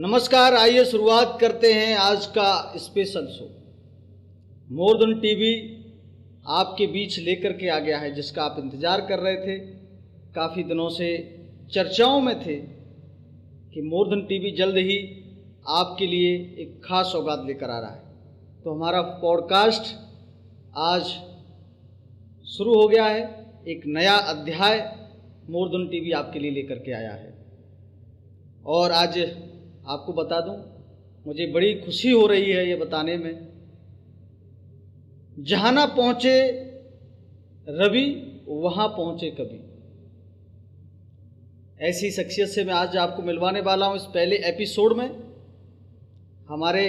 नमस्कार, आइए शुरुआत करते हैं आज का special show. More than TV आपके बीच लेकर के आ गया है, जिसका आप इंतज़ार कर रहे थे। काफ़ी दिनों से चर्चाओं में थे कि मोर देन टीवी जल्द ही आपके लिए एक खास सौगात लेकर आ रहा है। तो हमारा पॉडकास्ट आज शुरू हो गया है। एक नया अध्याय मोर देन टीवी आपके लिए लेकर के आया है। और आज आपको बता दूं, मुझे बड़ी खुशी हो रही है ये बताने में, जहां ना पहुंचे रवि वहां पहुंचे कवि। ऐसी शख्सियत से मैं आज आपको मिलवाने वाला हूं। इस पहले एपिसोड में हमारे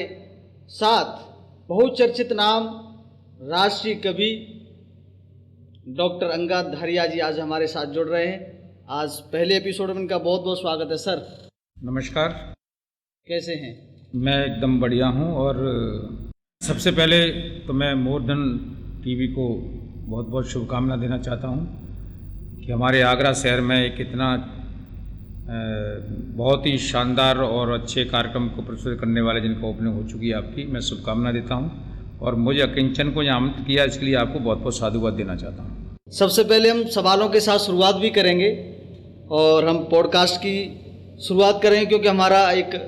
साथ बहुचर्चित नाम राष्ट्रीय कवि डॉक्टर अंगद धारिया जी आज हमारे साथ जुड़ रहे हैं। आज पहले एपिसोड में इनका बहुत बहुत स्वागत है। सर नमस्कार, कैसे हैं? मैं एकदम बढ़िया हूं। और सबसे पहले तो मैं मोर देन टीवी को बहुत बहुत शुभकामना देना चाहता हूं कि हमारे आगरा शहर में एक इतना बहुत ही शानदार और अच्छे कार्यक्रम को प्रस्तुत करने वाले जिनका ओपनिंग हो चुकी है आपकी, मैं शुभकामना देता हूं। और मुझे अकिंचन को यहाँ आमंत्रित किया, इसके लिए आपको बहुत बहुत साधुवाद देना चाहता हूँ। सबसे पहले हम सवालों के साथ शुरुआत भी करेंगे और हम पॉडकास्ट की शुरुआत करेंगे क्योंकि हमारा एक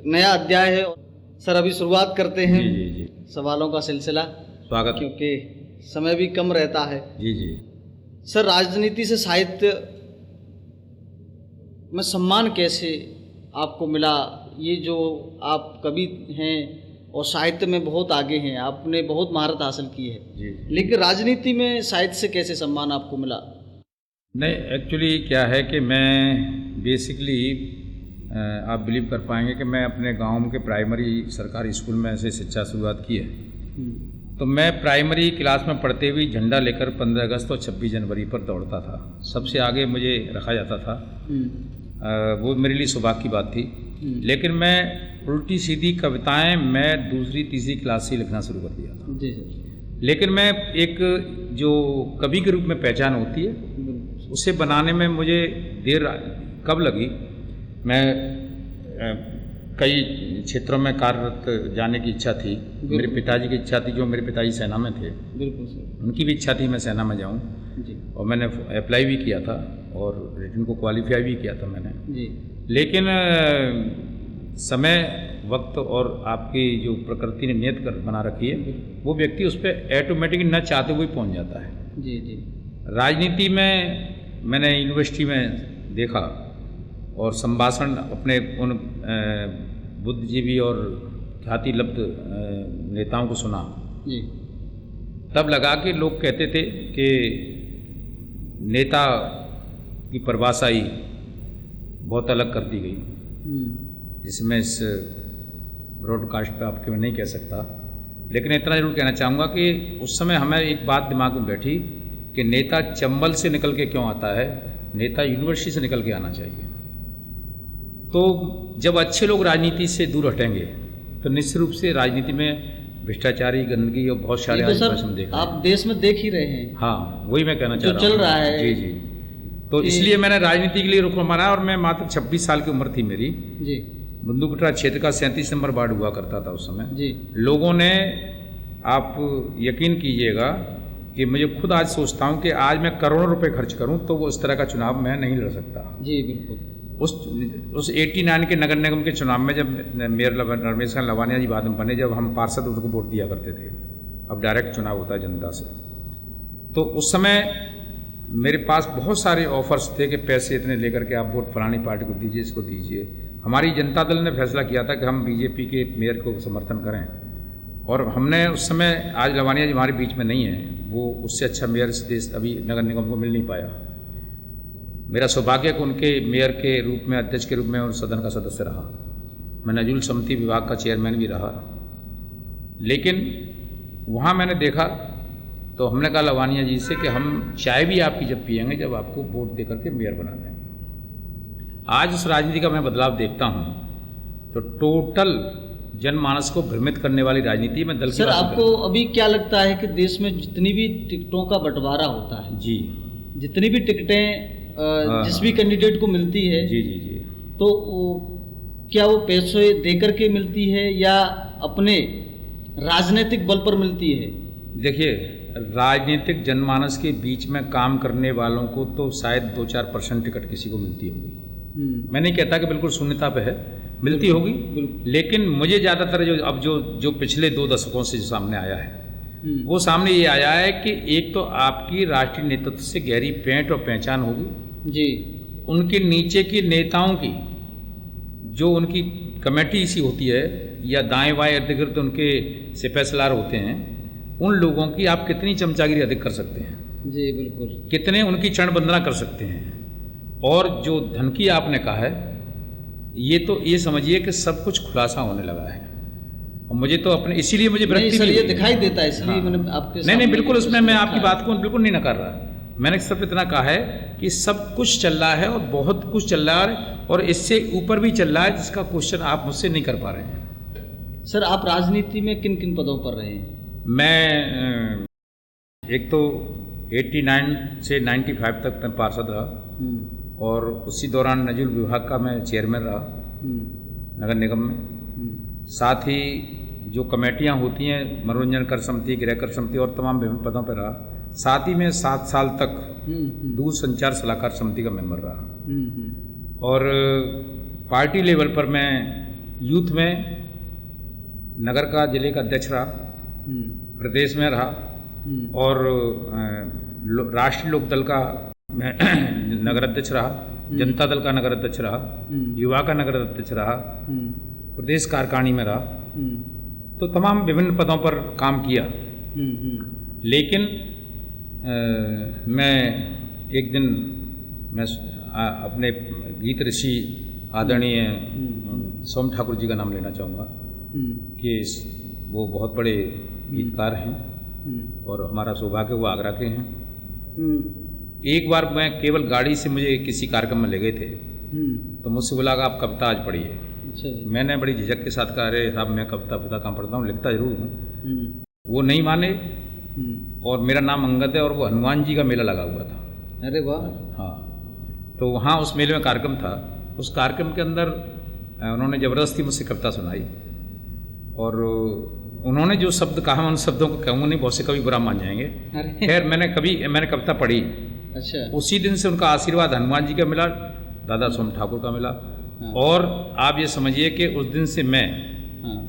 नया अध्याय है। सर अभी शुरुआत करते हैं जी सवालों का सिलसिला। स्वागत। क्योंकि समय भी कम रहता है। जी सर, राजनीति से साहित्य में सम्मान कैसे आपको मिला? ये जो आप कवि हैं और साहित्य में बहुत आगे हैं, आपने बहुत महारत हासिल की है जी, लेकिन राजनीति में साहित्य से कैसे सम्मान आपको मिला? नहीं, एक्चुअली क्या है कि मैं बेसिकली आप बिलीव कर पाएंगे कि मैं अपने गांव के प्राइमरी सरकारी स्कूल में से शिक्षा शुरुआत की है। तो मैं प्राइमरी क्लास में पढ़ते हुए झंडा लेकर 15 अगस्त और 26 जनवरी पर दौड़ता था। सबसे आगे मुझे रखा जाता था। वो मेरे लिए सौभाग्य की बात थी। लेकिन मैं उल्टी सीधी कविताएं मैं दूसरी तीसरी क्लास से लिखना शुरू कर दिया था। जी सर। लेकिन मैं एक जो कवि के रूप में पहचान होती है उसे बनाने में मुझे देर कब लगी। मैं कई क्षेत्रों में कार्यरत जाने की इच्छा थी। मेरे पिताजी की इच्छा थी, जो मेरे पिताजी सेना में थे। बिल्कुल सर। उनकी भी इच्छा थी मैं सेना में जाऊं जी। और मैंने अप्लाई भी किया था और रिटन को क्वालिफाई भी किया था मैंने जी। लेकिन समय, वक्त और आपकी जो प्रकृति ने नियत कर बना रखी है, वो व्यक्ति उस पर ऑटोमेटिक न चाहते हुए पहुंच जाता है। जी जी। राजनीति में मैंने यूनिवर्सिटी में देखा और संभाषण अपने उन बुद्धिजीवी और ख्याति लब्ध नेताओं को सुना। जी। तब लगा कि लोग कहते थे कि नेता की परिभाषा ही बहुत अलग कर दी गई, जिसमें इस ब्रॉडकास्ट पे आपके मैं नहीं कह सकता। लेकिन इतना जरूर कहना चाहूँगा कि उस समय हमें एक बात दिमाग में बैठी कि नेता चंबल से निकल के क्यों आता है, नेता यूनिवर्सिटी से निकल के आना चाहिए। तो जब अच्छे लोग राजनीति से दूर हटेंगे तो निश्चित रूप से राजनीति में भ्रष्टाचारी, गंदगी और बहुत सारे तो सर आप देश में देख ही रहे हैं। हाँ, वही मैं कहना चाह रहा हूँ। चल रहा है। जी। तो इसलिए मैंने राजनीति के लिए रुख माना और मैं मात्र 26 साल की उम्र थी मेरी। जी। बंदूकटा क्षेत्र का 37 नंबर वार्ड हुआ करता था उस समय। जी। लोगों ने, आप यकीन कीजिएगा कि मुझे खुद आज सोचता हूँ कि आज मैं करोड़ों रुपए खर्च करूँ तो वो इस तरह का चुनाव मैं नहीं लड़ सकता। जी बिल्कुल। उस 89 के नगर निगम के चुनाव में जब मेयर रमेश खान लवानिया जी बाद में बने, जब हम पार्षद उनको वोट दिया करते थे, अब डायरेक्ट चुनाव होता है जनता से, तो उस समय मेरे पास बहुत सारे ऑफर्स थे कि पैसे इतने लेकर के आप वोट फलानी पार्टी को दीजिए, इसको दीजिए। हमारी जनता दल ने फैसला किया था कि हम बीजेपी के मेयर को समर्थन करें और हमने उस समय, आज लवानिया जी हमारे बीच में नहीं है, वो उससे अच्छा मेयर इस देश अभी नगर निगम को मिल नहीं पाया। मेरा सौभाग्य कि उनके मेयर के रूप में, अध्यक्ष के रूप में उस सदन का सदस्य रहा। मैं नजुल समिति विभाग का चेयरमैन भी रहा। लेकिन वहाँ मैंने देखा तो हमने कहा लवानिया जी से कि हम चाय भी आपकी जब पिएंगे जब आपको वोट देकर के मेयर बना दें। आज उस राजनीति का मैं बदलाव देखता हूँ तो टोटल जनमानस को भ्रमित करने वाली राजनीति में दल की। सर आपको अभी क्या लगता है कि देश में जितनी भी टिकटों का बंटवारा होता है, जी, जितनी भी टिकटें जिस भी कैंडिडेट को मिलती है, जी, तो क्या वो पैसे देकर के मिलती है या अपने राजनीतिक बल पर मिलती है? देखिए, राजनीतिक जनमानस के बीच में काम करने वालों को तो शायद 2-4% टिकट किसी को मिलती होगी। मैं नहीं कहता कि बिल्कुल शून्यता पे है, मिलती होगी, लेकिन मुझे ज़्यादातर जो पिछले 2 दशकों से जो सामने आया है वो सामने ये आया है कि एक तो आपकी राष्ट्रीय नेतृत्व से गहरी पैठ और पहचान होगी जी, उनके नीचे के नेताओं की जो उनकी कमेटी सी होती है या दाएं बाएं इर्द गिर्द उनके सिपहसालार होते हैं, उन लोगों की आप कितनी चमचागिरी अधिक कर सकते हैं जी, बिल्कुल, कितने उनकी चरण वंदना कर सकते हैं। और जो धन की आपने कहा है, ये तो ये समझिए कि सब कुछ खुलासा होने लगा है। और मुझे तो अपने इसीलिए मुझे नहीं सर, ये दिखाई देता है, इसलिए हाँ। मैंने आपके नहीं बिल्कुल, उसमें मैं आपकी बात को बिल्कुल नहीं नकार रहा। मैंने सिर्फ इतना कहा है कि सब कुछ चल रहा है और बहुत कुछ चल रहा है और इससे ऊपर भी चल रहा है जिसका क्वेश्चन आप मुझसे नहीं कर पा रहे हैं। सर, आप राजनीति में किन किन पदों पर रहे हैं? मैं एक तो 89 से 95 तक मैं पार्षद रहा और उसी दौरान नजुल विभाग का मैं चेयरमैन रहा नगर निगम में। साथ ही जो कमेटियां होती हैं, मनोरंजन कर समिति, गृह कर समिति और तमाम विभिन्न पदों पर रहा। साथ ही मैं 7 साल तक दूरसंचार सलाहकार समिति का मेंबर रहा। और पार्टी लेवल पर मैं यूथ में नगर का जिले का अध्यक्ष रहा, प्रदेश में रहा और राष्ट्रीय लोकदल का मैं नगर अध्यक्ष रहा, जनता दल का नगर अध्यक्ष रहा, युवा का नगर अध्यक्ष रहा, प्रदेश कार्यकारिणी में रहा। तो तमाम विभिन्न पदों पर काम किया। लेकिन मैं एक दिन मैं अपने गीत ऋषि आदरणीय सोम ठाकुर जी का नाम लेना चाहूँगा कि वो बहुत बड़े गीतकार हैं और हमारा सौभाग्य वो आगरा के हैं। एक बार मैं केवल गाड़ी से मुझे किसी कार्यक्रम में ले गए थे तो मुझसे बोला कि आप कविता आज पढ़िए। अच्छा जी। मैंने बड़ी झिझक के साथ कहा, अरे साहब मैं कविता कहाँ पढ़ता हूँ, लिखता जरूर हूँ। वो नहीं माने और मेरा नाम अंगद है और वो हनुमान जी का मेला लगा हुआ था। अरे वाह। हाँ, तो वहाँ उस मेले में कार्यक्रम था। उस कार्यक्रम के अंदर उन्होंने ज़बरदस्ती मुझसे कविता सुनाई और उन्होंने जो शब्द कहा, मैं उन शब्दों को कहूँगा नहीं, बहुत से कभी बुरा मान जाएंगे। खैर मैंने कविता पढ़ी। अच्छा। उसी दिन से उनका आशीर्वाद हनुमान जी का मिला, दादा सोम ठाकुर का मिला। और आप ये समझिए कि उस दिन से मैं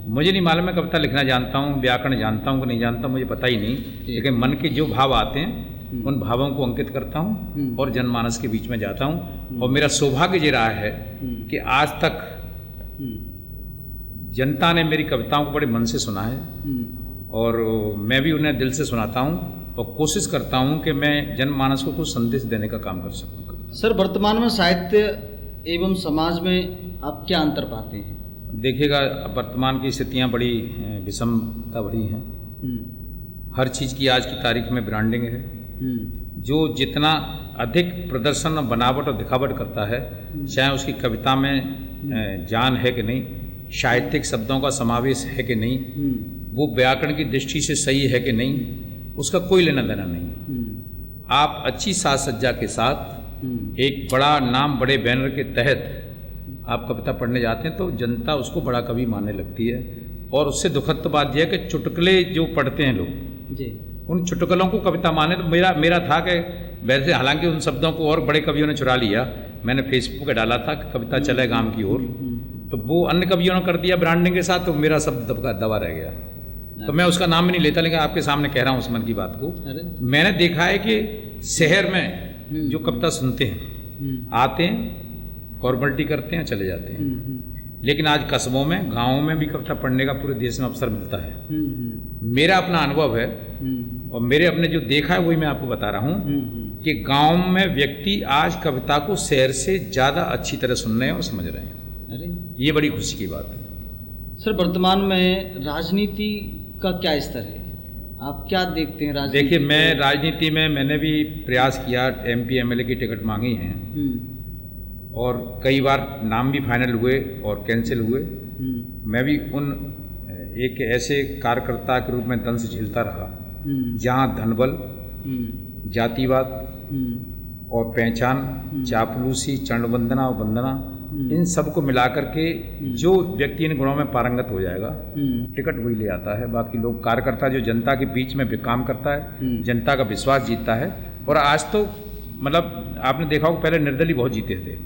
मुझे नहीं मालूम मैं कविता लिखना जानता हूँ, व्याकरण जानता हूँ कि नहीं जानता, मुझे पता ही नहीं, लेकिन मन के जो भाव आते हैं उन भावों को अंकित करता हूँ और जनमानस के बीच में जाता हूँ। और मेरा सौभाग्य ये रहा है कि आज तक जनता ने मेरी कविताओं को बड़े मन से सुना है और मैं भी उन्हें दिल से सुनाता हूँ और कोशिश करता हूँ कि मैं जनमानस को कुछ संदेश देने का काम कर सकूँ। सर, वर्तमान में साहित्य एवं समाज में आप क्या अंतर पाते हैं? देखिएगा, वर्तमान की स्थितियाँ बड़ी विषमता भरी हैं। हर चीज़ की आज की तारीख में ब्रांडिंग है। जो जितना अधिक प्रदर्शन और बनावट और दिखावट करता है, चाहे उसकी कविता में जान है कि नहीं, साहित्यिक शब्दों का समावेश है कि नहीं, वो व्याकरण की दृष्टि से सही है कि नहीं, उसका कोई लेना देना नहीं। आप अच्छी साज सज्जा के साथ एक बड़ा नाम, बड़े बैनर के तहत आप कविता पढ़ने जाते हैं तो जनता उसको बड़ा कवि मानने लगती है। और उससे दुखद तो बात यह है कि चुटकुले जो पढ़ते हैं लोग जी, उन चुटकुलों को कविता माने। तो मेरा था कि वैसे हालांकि उन शब्दों को और बड़े कवियों ने चुरा लिया। मैंने फेसबुक पे डाला था कि कविता चले गाम की ओर, तो वो अन्य कवियों ने कर दिया ब्रांडिंग के साथ, तो मेरा शब्द दबा रह गया। तो मैं उसका नाम भी नहीं लेता, लेकिन आपके सामने कह रहा हूँ उस मन की बात को। मैंने देखा है कि शहर में जो कविता सुनते हैं, आते हैं, फॉर्मेलिटी करते हैं, चले जाते हैं। लेकिन आज कस्बों में, गाँवों में भी कविता पढ़ने का पूरे देश में अवसर मिलता है। मेरा अपना अनुभव है और मेरे अपने जो देखा है वही मैं आपको बता रहा हूँ कि गाँव में व्यक्ति आज कविता को शहर से ज़्यादा अच्छी तरह सुन रहे हैं और समझ रहे हैं। अरे, ये बड़ी खुशी की बात है। सर, वर्तमान में राजनीति का क्या स्तर है? आप क्या देखते हैं राजनीति? देखिए, मैं राजनीति में मैंने भी प्रयास किया, MP MLA की टिकट मांगी हैं और कई बार नाम भी फाइनल हुए और कैंसिल हुए। मैं भी उन एक ऐसे कार्यकर्ता के रूप में दंश झेलता रहा जहाँ धनबल, जातिवाद और पहचान, चापलूसी, चरण वंदना और वंदना इन सब को मिला करके जो व्यक्ति इन गुणों में पारंगत हो जाएगा टिकट वही ले आता है। बाकी लोग कार्यकर्ता जो जनता के बीच में काम करता है, जनता का विश्वास जीतता है। और आज तो मतलब आपने देखा होगा पहले निर्दलीय बहुत जीते थे,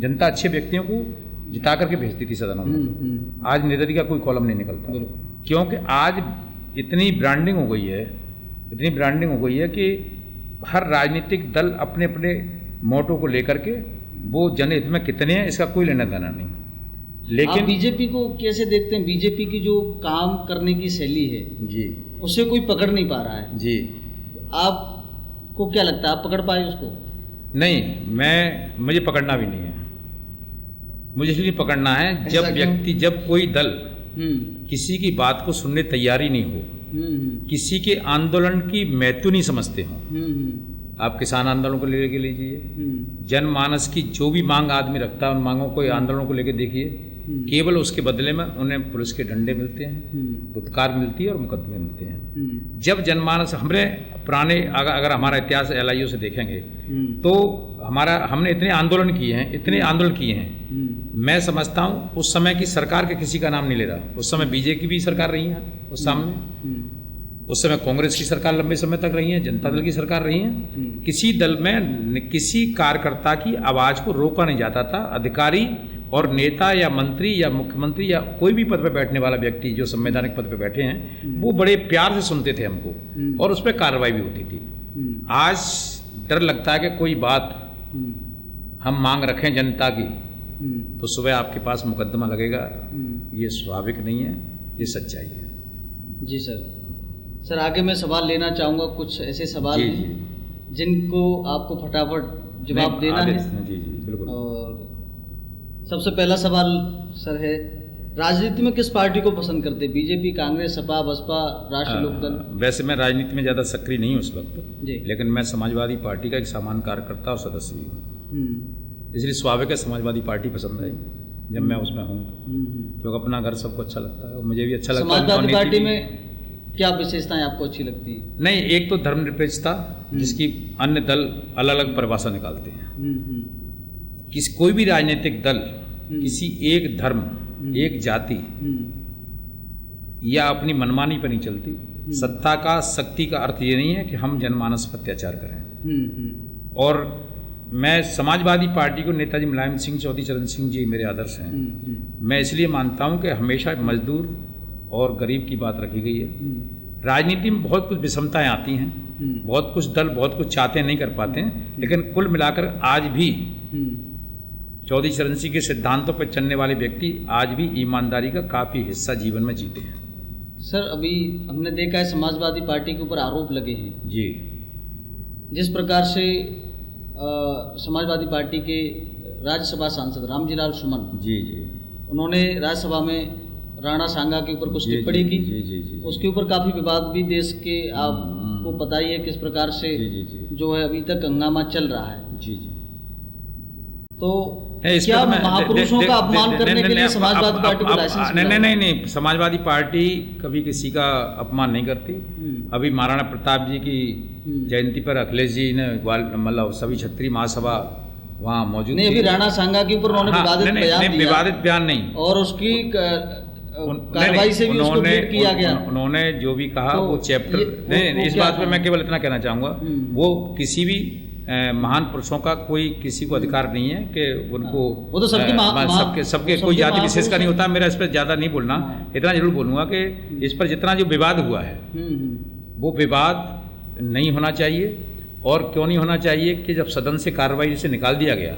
जनता अच्छे व्यक्तियों को जिता करके भेजती थी सदनों में। आज निर्दलीय का कोई कॉलम नहीं निकलता, क्योंकि आज इतनी ब्रांडिंग हो गई है कि हर राजनीतिक दल अपने अपने मोटो को लेकर के वो जनहित में कितने हैं इसका कोई लेना देना नहीं। लेकिन आप बीजेपी को कैसे देखते हैं? बीजेपी की जो काम करने की शैली है जी, उससे कोई पकड़ नहीं पा रहा है जी। आपको क्या लगता है, आप पकड़ पाए उसको? नहीं, मुझे पकड़ना भी नहीं है। मुझे इसलिए पकड़ना है जब कोई दल किसी की बात को सुनने तैयारी नहीं हो, किसी के आंदोलन की महत्व नहीं समझते हो। आप किसान आंदोलन को लेके लीजिए, जनमानस की जो भी मांग आदमी रखता है उन मांगों को आंदोलन को लेकर देखिए, केवल उसके बदले में उन्हें पुलिस के डंडे मिलते हैं, दुत्कार मिलती है और मुकदमे मिलते हैं। जब जनमानस हमने पुराने अगर हमारा इतिहास LIO से देखेंगे तो हमने इतने आंदोलन किए हैं। मैं समझता हूँ उस समय की सरकार के किसी का नाम नहीं ले रहा। उस समय बीजेपी की भी सरकार रही है उस सामने, उस समय कांग्रेस की सरकार लंबे समय तक रही है, जनता दल की सरकार रही है। किसी दल में किसी कार्यकर्ता की आवाज को रोका नहीं जाता था। अधिकारी और नेता या मंत्री या मुख्यमंत्री या कोई भी पद पर बैठने वाला व्यक्ति जो संवैधानिक पद पर बैठे हैं वो बड़े प्यार से सुनते थे हमको और उस पर कार्रवाई भी होती थी। आज डर लगता है कि कोई बात हम मांग रखें जनता की तो सुबह आपके पास मुकदमा लगेगा। ये स्वाभाविक नहीं है, ये सच्चाई है। जी सर, आगे मैं सवाल लेना चाहूँगा। कुछ ऐसे सवाल हैं जिनको आपको फटाफट जवाब देना है। जी बिल्कुल। और सबसे पहला सवाल सर है, राजनीति में किस पार्टी को पसंद करते हैं? बीजेपी, कांग्रेस, सपा, बसपा, राष्ट्रीय लोकदल? वैसे मैं राजनीति में ज़्यादा सक्रिय नहीं हूँ उस वक्त, लेकिन मैं समाजवादी पार्टी का एक सामान्य कार्यकर्ता और सदस्य भी हूँ। इसलिए स्वाभाविक है समाजवादी पार्टी पसंद आई जब मैं उसमें हूँ, क्योंकि अपना घर सबको अच्छा लगता है और मुझे भी अच्छा लगता है। समाजवादी पार्टी में क्या विशेषताएं आपको अच्छी लगती है? नहीं, एक तो धर्मनिरपेक्षता जिसकी अन्य दल अलग अलग परिभाषा निकालते हैं। कोई भी राजनीतिक दल किसी एक धर्म, एक जाति या अपनी मनमानी पर नहीं चलती। सत्ता का, शक्ति का अर्थ ये नहीं है कि हम जनमानस पर अत्याचार करें। और मैं समाजवादी पार्टी को नेताजी मुलायम सिंह, चौधरी चरण सिंह जी मेरे आदर्श हैं। मैं इसलिए मानता हूं कि हमेशा मजदूर और गरीब की बात रखी गई है। राजनीति में बहुत कुछ विषमताएं आती हैं, बहुत कुछ दल बहुत कुछ चाहते नहीं कर पाते हैं, लेकिन कुल मिलाकर आज भी चौधरी चरण सिंह के सिद्धांतों पर चलने वाले व्यक्ति आज भी ईमानदारी का काफ़ी हिस्सा जीवन में जीते हैं। सर, अभी हमने देखा है समाजवादी पार्टी के ऊपर आरोप लगे हैं जी, जिस प्रकार से समाजवादी पार्टी के राज्यसभा सांसद रामजीलाल सुमन जी, उन्होंने राज्यसभा में राणा सांगा के ऊपर कुछ टिप्पणी की। जी। उसके ऊपर काफ़ी विवाद भी देश के आपको पता ही है किस प्रकार से जो है अभी तक हंगामा चल रहा है। जी। तो क्या महापुरुषों का अपमान करने के लिए समाजवादी पार्टी को लाइसेंस मिला? नहीं, समाजवादी पार्टी कभी किसी का अपमान नहीं करती। अभी महाराणा प्रताप जी की जयंती पर अखिलेश जी ने मतलब सभी क्षत्रिय महासभा वहाँ मौजूद नहीं। अभी राणा सांगा के ऊपर उन्होंने विवादित बयान नहीं और उसकी कार्रवाई से भी उसको ट्वीट किया गया। उन्होंने जो भी कहा वो चैप्टर नहीं। इस बात पे मैं केवल इतना कहना चाहूँगा, वो किसी भी महान पुरुषों का कोई किसी को अधिकार नहीं है कि उनको वो तो सबके कोई जाति विशेष का नहीं होता। मेरा इस पर ज़्यादा नहीं बोलना, इतना जरूर बोलूँगा कि इस पर जितना जो विवाद हुआ है वो विवाद नहीं होना चाहिए। और क्यों नहीं होना चाहिए कि जब सदन से कार्रवाई से निकाल दिया गया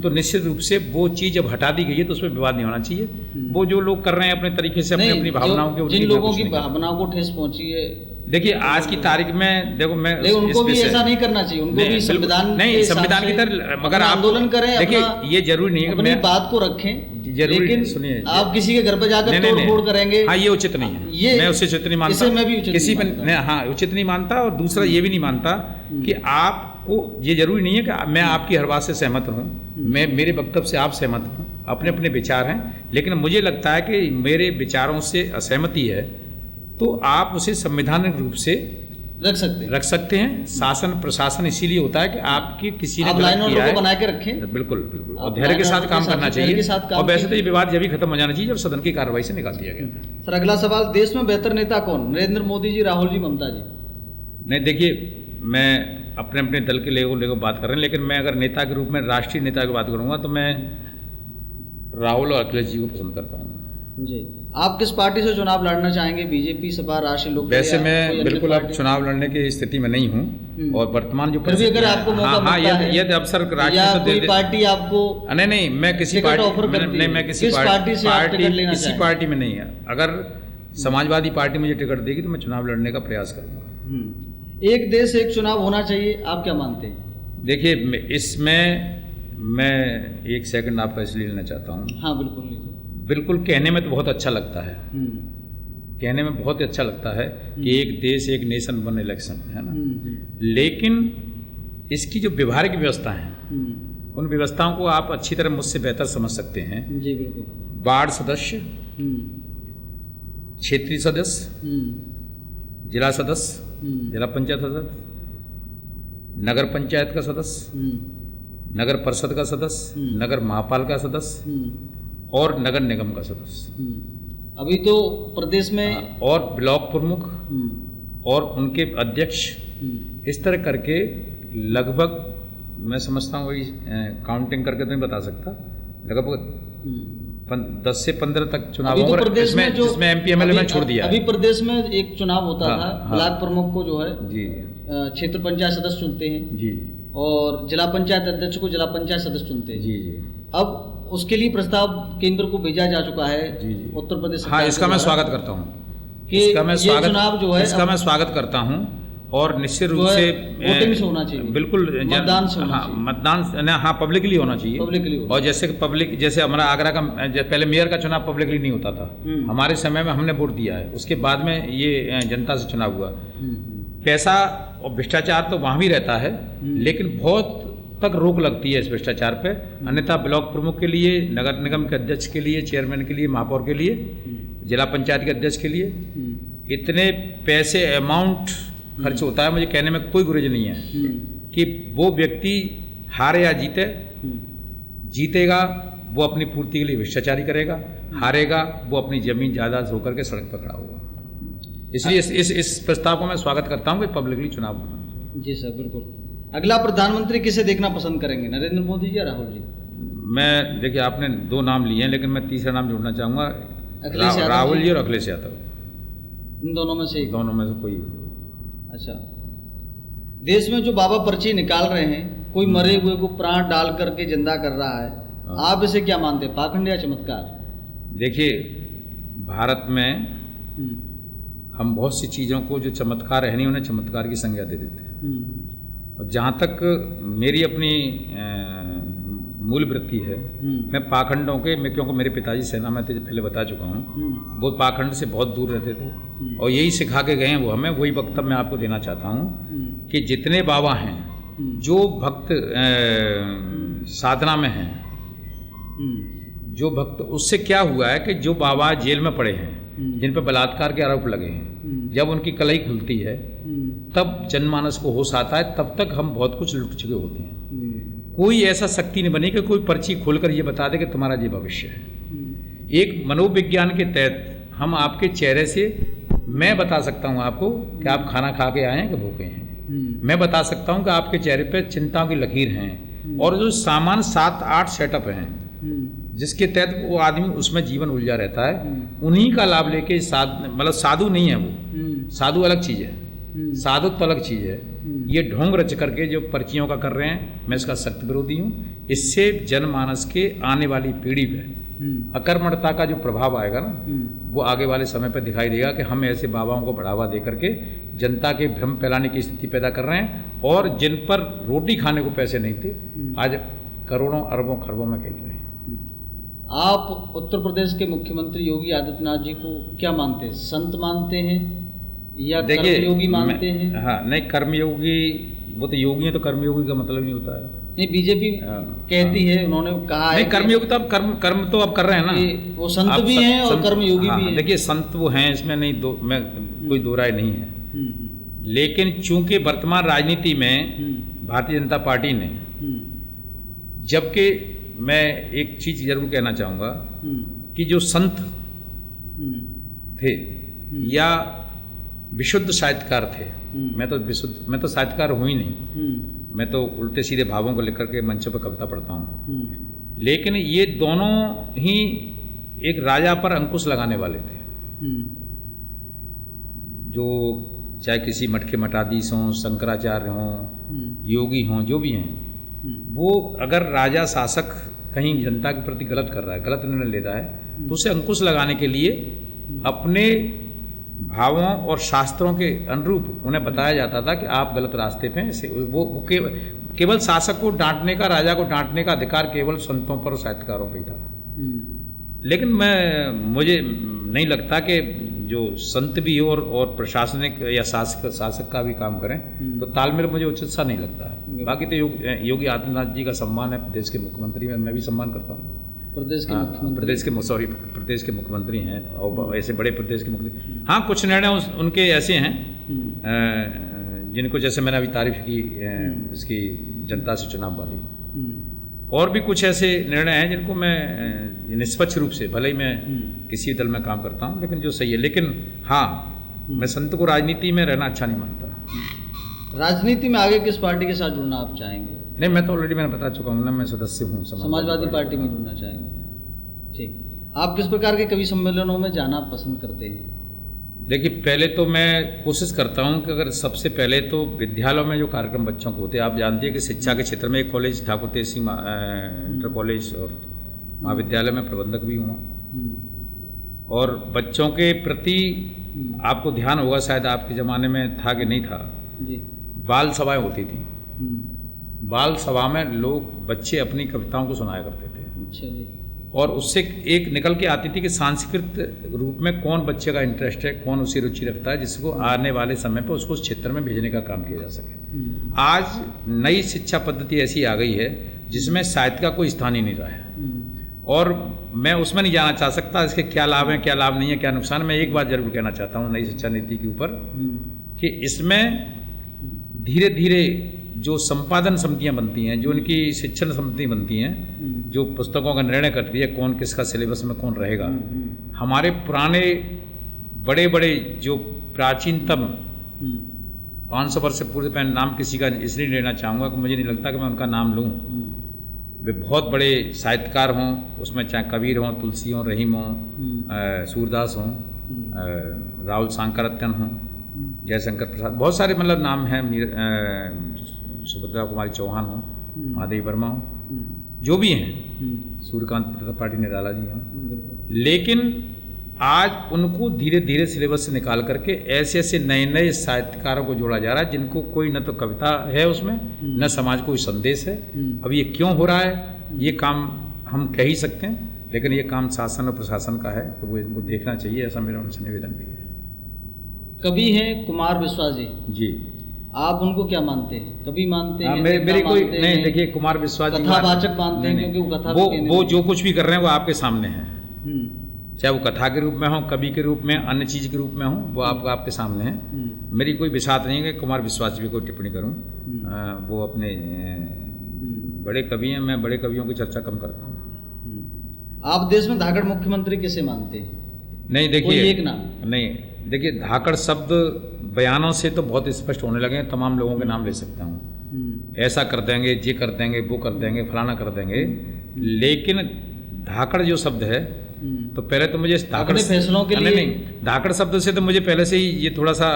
तो निश्चित रूप से वो चीज़ जब हटा दी गई है तो उसमें विवाद नहीं होना चाहिए। वो जो लोग कर रहे हैं अपने तरीके से अपनी भावनाओं के, जिन लोगों की भावनाओं को ठेस पहुंची है, देखिए आज की तारीख में देखो मैं उनको भी ऐसा नहीं करना चाहिए। उनको भी संविधान की तरह मगर आंदोलन करें। देखिए ये जरूरी नहीं है अपनी बात को रखें, लेकिन सुनिए आप किसी के घर पर जाकर तोड़-फोड़ करेंगे, हाँ ये उचित नहीं है। मैं उससे उचित नहीं मानता, मैं भी किसी पर हाँ उचित नहीं मानता। और दूसरा ये भी नहीं मानता कि आपको ये जरूरी नहीं है कि मैं आपकी हर बात से सहमत रहूं, मैं मेरे वक्तव्य से आप सहमत हूं, अपने अपने विचार हैं। लेकिन मुझे लगता है कि मेरे विचारों से असहमति है तो आप उसे संवैधानिक रूप से रख सकते हैं। शासन प्रशासन इसीलिए होता है कि आपकी किसी ने गलत किया है, बना के रखें, बिल्कुल बिल्कुल, और धैर्य के साथ काम करना चाहिए। और वैसे तो ये विवाद जब भी खत्म हो जाना चाहिए जब सदन की कार्रवाई से निकाल दिया गया था। सर अगला सवाल, देश में बेहतर नेता कौन, नरेंद्र मोदी जी, राहुल जी, ममता जी? नहीं, देखिए मैं अपने अपने दल के लेकर बात कर रहे हैं, लेकिन मैं अगर नेता के रूप में राष्ट्रीय नेता की बात करूंगा तो मैं राहुल और अखिलेश जी को पसंद करता हूँ जी। आप किस पार्टी से चुनाव लड़ना चाहेंगे, बीजेपी, सपा, राष्ट्रीय लोक? वैसे मैं बिल्कुल अब चुनाव लड़ने की स्थिति में नहीं हूँ, और वर्तमान जो फिर भी अगर आपको मौका मिलता है, यदि अवसर कोई पार्टी आपको, नहीं मैं किसी पार्टी में नहीं है। अगर समाजवादी पार्टी मुझे टिकट देगी तो मैं चुनाव लड़ने का प्रयास करूँगा। एक देश एक चुनाव होना चाहिए, आप क्या मानते हैं? देखिए इसमें मैं एक सेकंड आपका इसलिए लेना चाहता हूँ। हाँ बिल्कुल, बिल्कुल कहने में तो बहुत अच्छा लगता है, कहने में बहुत अच्छा लगता है कि एक देश एक नेशन वन इलेक्शन, है ना, लेकिन इसकी जो व्यवहारिक व्यवस्था है उन व्यवस्थाओं को आप अच्छी तरह मुझसे बेहतर समझ सकते हैं। जी बिल्कुल। वार्ड सदस्य, क्षेत्रीय सदस्य, जिला सदस्य, जिला पंचायत सदस्य, नगर पंचायत का सदस्य, नगर परिषद का सदस्य, नगर महापाल का सदस्य और नगर निगम का सदस्य। अभी तो प्रदेश में और ब्लॉक प्रमुख और उनके अध्यक्ष, इस तरह करके लगभग मैं समझता हूँ, वही काउंटिंग करके तो नहीं बता सकता, लगभग 10 से 15 तक चुनाव होंगे, तो जिसमें एमपी एमएलए में छोड़ दिया। अभी प्रदेश में एक चुनाव होता था, ब्लॉक प्रमुख को जो है जी क्षेत्र पंचायत सदस्य चुनते हैं जी, और जिला पंचायत अध्यक्ष को जिला पंचायत सदस्य चुनते हैं। जी। अब उसके लिए प्रस्ताव केंद्र को भेजा जा चुका है। जी। उत्तर प्रदेश। हाँ, इसका मैं स्वागत करता हूँ, चुनाव जो है इसका मैं स्वागत करता हूँ, और निश्चित रूप से वोटिंग से होना चाहिए, बिल्कुल मतदान से होना चाहिए। मतदान हाँ पब्लिकली होना चाहिए, और जैसे हमारा आगरा का पहले मेयर का चुनाव पब्लिकली नहीं होता था, हमारे समय में हमने वोट दिया है, उसके बाद में ये जनता से चुनाव हुआ। पैसा और भ्रष्टाचार तो वहाँ भी रहता है, लेकिन बहुत तक रोक लगती है इस भ्रष्टाचार पे। अन्यथा ब्लॉक प्रमुख के लिए, नगर निगम के अध्यक्ष के लिए, चेयरमैन के लिए, महापौर के लिए, जिला पंचायत के अध्यक्ष के लिए इतने पैसे अमाउंट खर्च होता है, मुझे कहने में कोई गुरेज नहीं है कि वो व्यक्ति हारे या जीतेगा वो अपनी पूर्ति के लिए भ्रष्टाचारी करेगा, हारेगा वो अपनी जमीन जायदाद होकर के सड़क पर खड़ा होगा। इसलिए इस प्रस्ताव को मैं स्वागत करता हूँ कि पब्लिकली चुनाव होना। जी सर, बिल्कुल। अगला प्रधानमंत्री किसे देखना पसंद करेंगे, नरेंद्र मोदी जी या राहुल जी? मैं देखिए, आपने 2 नाम लिए हैं, लेकिन मैं तीसरा नाम जोड़ना चाहूँगा, राहुल जी और अखिलेश यादव। इन दोनों में से कोई। अच्छा, देश में जो बाबा पर्ची निकाल रहे हैं, कोई मरे हुए को प्राण डाल करके जिंदा कर रहा है, आप इसे क्या मानते हैं, पाखंड या चमत्कार? देखिए, भारत में हम बहुत सी चीज़ों को जो चमत्कार है नहीं, उन्हें चमत्कार की संज्ञा दे देते हैं। और जहाँ तक मेरी अपनी मूल वृत्ति है, मैं पाखंडों के, क्योंकि मेरे पिताजी सेना में थे, पहले बता चुका हूँ, वो पाखंड से बहुत दूर रहते थे, और यही सिखा के गए हैं वो हमें। वही वक्तव्य मैं आपको देना चाहता हूँ कि जितने बाबा हैं, जो भक्त साधना में हैं, जो भक्त, उससे क्या हुआ है कि जो बाबा जेल में पड़े हैं, जिन पर बलात्कार के आरोप लगे हैं, जब उनकी कलई खुलती है तब जनमानस को होश आता है, तब तक हम बहुत कुछ लुट चुके होते हैं। कोई ऐसा शक्ति नहीं बनी कि कोई पर्ची खोलकर ये बता दे कि तुम्हारा ये भविष्य है। एक मनोविज्ञान के तहत हम आपके चेहरे से, मैं बता सकता हूँ आपको कि आप खाना खा के आए हैं कि भूखे हैं। मैं बता सकता हूँ कि आपके चेहरे पे चिंताओं की लकीर हैं, और जो सामान 7-8 सेटअप हैं जिसके तहत वो आदमी उसमें जीवन उलझा रहता है, उन्हीं का लाभ लेके मतलब साधु नहीं है वो, साधु अलग चीज़ है, साधु तो अलग चीज़ है। ये ढोंग रच करके जो पर्चियों का कर रहे हैं, मैं इसका सख्त विरोधी हूँ। इससे जनमानस के आने वाली पीढ़ी में अकर्मणता का जो प्रभाव आएगा ना, वो आगे वाले समय पर दिखाई देगा कि हम ऐसे बाबाओं को बढ़ावा दे करके जनता के भ्रम फैलाने की स्थिति पैदा कर रहे हैं, और जिन पर रोटी खाने को पैसे नहीं थे, आज करोड़ों अरबों खरबों में खेल रहे हैं। आप उत्तर प्रदेश के मुख्यमंत्री योगी आदित्यनाथ जी को क्या मानते हैं, संत मानते हैं या कर्मयोगी मानते हैं? हाँ, नहीं, कर्मयोगी, वो तो योगी है, तो कर्मयोगी का मतलब नहीं होता है। नहीं, बीजेपी कहती है, उन्होंने कहा है कर्मयोगी तो अब कर्म तो अब कर रहे हैं ना, वो संत भी हैं और कर्मयोगी भी हैं। देखिए, संत वो हैं, इसमें नहीं मैं कोई दो राय नहीं है। लेकिन चूंकि वर्तमान राजनीति में भारतीय जनता पार्टी ने, जबकि मैं एक चीज़ जरूर कहना चाहूँगा कि जो संत थे या विशुद्ध साहित्यकार थे, मैं तो साहित्यकार हूँ ही नहीं, मैं तो उल्टे सीधे भावों को लेकर के मंचों पर कविता पढ़ता हूँ, लेकिन ये दोनों ही एक राजा पर अंकुश लगाने वाले थे। जो चाहे किसी मठ के मठाधीश हों, शंकराचार्य हों, योगी हों, जो भी हैं, वो अगर राजा शासक कहीं जनता के प्रति गलत कर रहा है, गलत निर्णय ले रहा है, तो उसे अंकुश लगाने के लिए अपने भावों और शास्त्रों के अनुरूप उन्हें बताया जाता था कि आप गलत रास्ते पे हैं। वो केवल शासक को डांटने का, राजा को डांटने का अधिकार केवल संतों पर और साहित्यकारों पर ही था। लेकिन मुझे नहीं लगता कि जो संत भी हो और प्रशासनिक या शासक का भी काम करें तो तालमेल मुझे उचित सा नहीं लगता है। बाकी तो योगी आदित्यनाथ जी का सम्मान है, प्रदेश के मुख्यमंत्री में मैं भी सम्मान करता हूँ। प्रदेश के मुख्यमंत्री हैं और ऐसे बड़े प्रदेश के मुख्यमंत्री, हाँ कुछ निर्णय उनके ऐसे हैं जिनको, जैसे मैंने अभी तारीफ की इसकी जनता से चुनाव वाली, और भी कुछ ऐसे निर्णय हैं जिनको मैं निष्पक्ष रूप से, भले ही मैं किसी दल में काम करता हूं, लेकिन जो सही है। लेकिन हाँ, मैं संत को राजनीति में रहना अच्छा नहीं मानता। राजनीति में आगे किस पार्टी के साथ जुड़ना आप चाहेंगे? नहीं, मैं तो ऑलरेडी मैंने बता चुका हूँ ना, मैं सदस्य हूँ समाजवादी पार्टी में जुड़ना चाहेंगे। ठीक, आप किस प्रकार के कवि सम्मेलनों में जाना पसंद करते हैं? देखिए, पहले तो मैं कोशिश करता हूं कि अगर सबसे पहले तो विद्यालयों में जो कार्यक्रम बच्चों को होते हैं, आप जानते हैं कि शिक्षा के क्षेत्र में एक कॉलेज ठाकुर तेज सिंह इंटर कॉलेज और महाविद्यालय में प्रबंधक भी हुआ, और बच्चों के प्रति आपको ध्यान होगा, शायद आपके ज़माने में था कि नहीं था, बाल सभाएँ होती थी। बाल सभा में बच्चे अपनी कविताओं को सुनाया करते थे। अच्छा जी। और उससे एक निकल के आती थी कि सांस्कृतिक रूप में कौन बच्चे का इंटरेस्ट है, कौन उसी रुचि रखता है, जिसको आने वाले समय पर उसको उस क्षेत्र में भेजने का काम किया जा सके। आज नई शिक्षा पद्धति ऐसी आ गई है जिसमें साहित्य का कोई स्थान ही नहीं रहा है, और मैं उसमें नहीं जाना चाह सकता इसके क्या लाभ हैं, क्या लाभ नहीं है, क्या नुकसान। मैं एक बात जरूर कहना चाहता हूँ नई शिक्षा नीति के ऊपर कि इसमें धीरे धीरे जो संपादन समितियाँ बनती हैं, जो उनकी शिक्षण समिति बनती हैं, जो पुस्तकों का निर्णय करती है कौन किसका सिलेबस में कौन रहेगा, हमारे पुराने बड़े बड़े जो प्राचीनतम 500 वर्ष से पूर्व, मैं नाम किसी का इसलिए लेना चाहूँगा कि मुझे नहीं लगता कि मैं उनका नाम लूँ, वे बहुत बड़े साहित्यकार हों, उसमें चाहे कबीर हों, तुलसी हों, रहीम हों, सूरदास हों, राहुल सांकरत्यन हों, जयशंकर प्रसाद, बहुत सारे मतलब नाम हैं, सुभद्रा कुमारी चौहान हों, महादेवी वर्मा हों, जो भी हैं, सूर्यकांत त्रिपाठी निराला जी हों, लेकिन आज उनको धीरे धीरे सिलेबस से निकाल करके ऐसे ऐसे नए नए साहित्यकारों को जोड़ा जा रहा है जिनको कोई न तो कविता है उसमें, न समाज को कोई संदेश है। अब ये क्यों हो रहा है, ये काम हम कह ही सकते हैं, लेकिन ये काम शासन और प्रशासन का है, तो वो इनको देखना चाहिए, ऐसा मेरा उनसे निवेदन भी है। कवि हैं कुमार विश्वास जी, आप उनको क्या मानते हैं? कवि मानते हैं? मेरी कोई नहीं, देखिए कुमार विश्वास जी कथावाचक मानते हैं, क्योंकि वो कथा वो जो कुछ भी कर रहे हैं वो आपके सामने है, चाहे वो कथा के रूप में हो, कवि के रूप में, अन्य चीज के रूप में हो, वो आपके सामने है। मेरी कोई विषाद नहीं है कि कुमार विश्वास भी कोई टिप्पणी करूं, वो अपने बड़े कवि हैं, मैं बड़े कवियों की चर्चा कम करता हूँ। आप देश में धाकड़ मुख्यमंत्री किसे मानते हैं? नहीं, देखिए एक नाम नहीं, देखिए धाकड़ शब्द बयानों से तो बहुत स्पष्ट होने लगे हैं, तमाम लोगों के नाम ले सकता हूँ, ऐसा कर देंगे, ये कर देंगे, वो कर देंगे, फलाना कर देंगे, लेकिन धाकड़ जो शब्द है, तो पहले तो मुझे धाकड़ फैसलों के लिए नहीं, धाकड़ शब्द से तो मुझे पहले से ही ये थोड़ा सा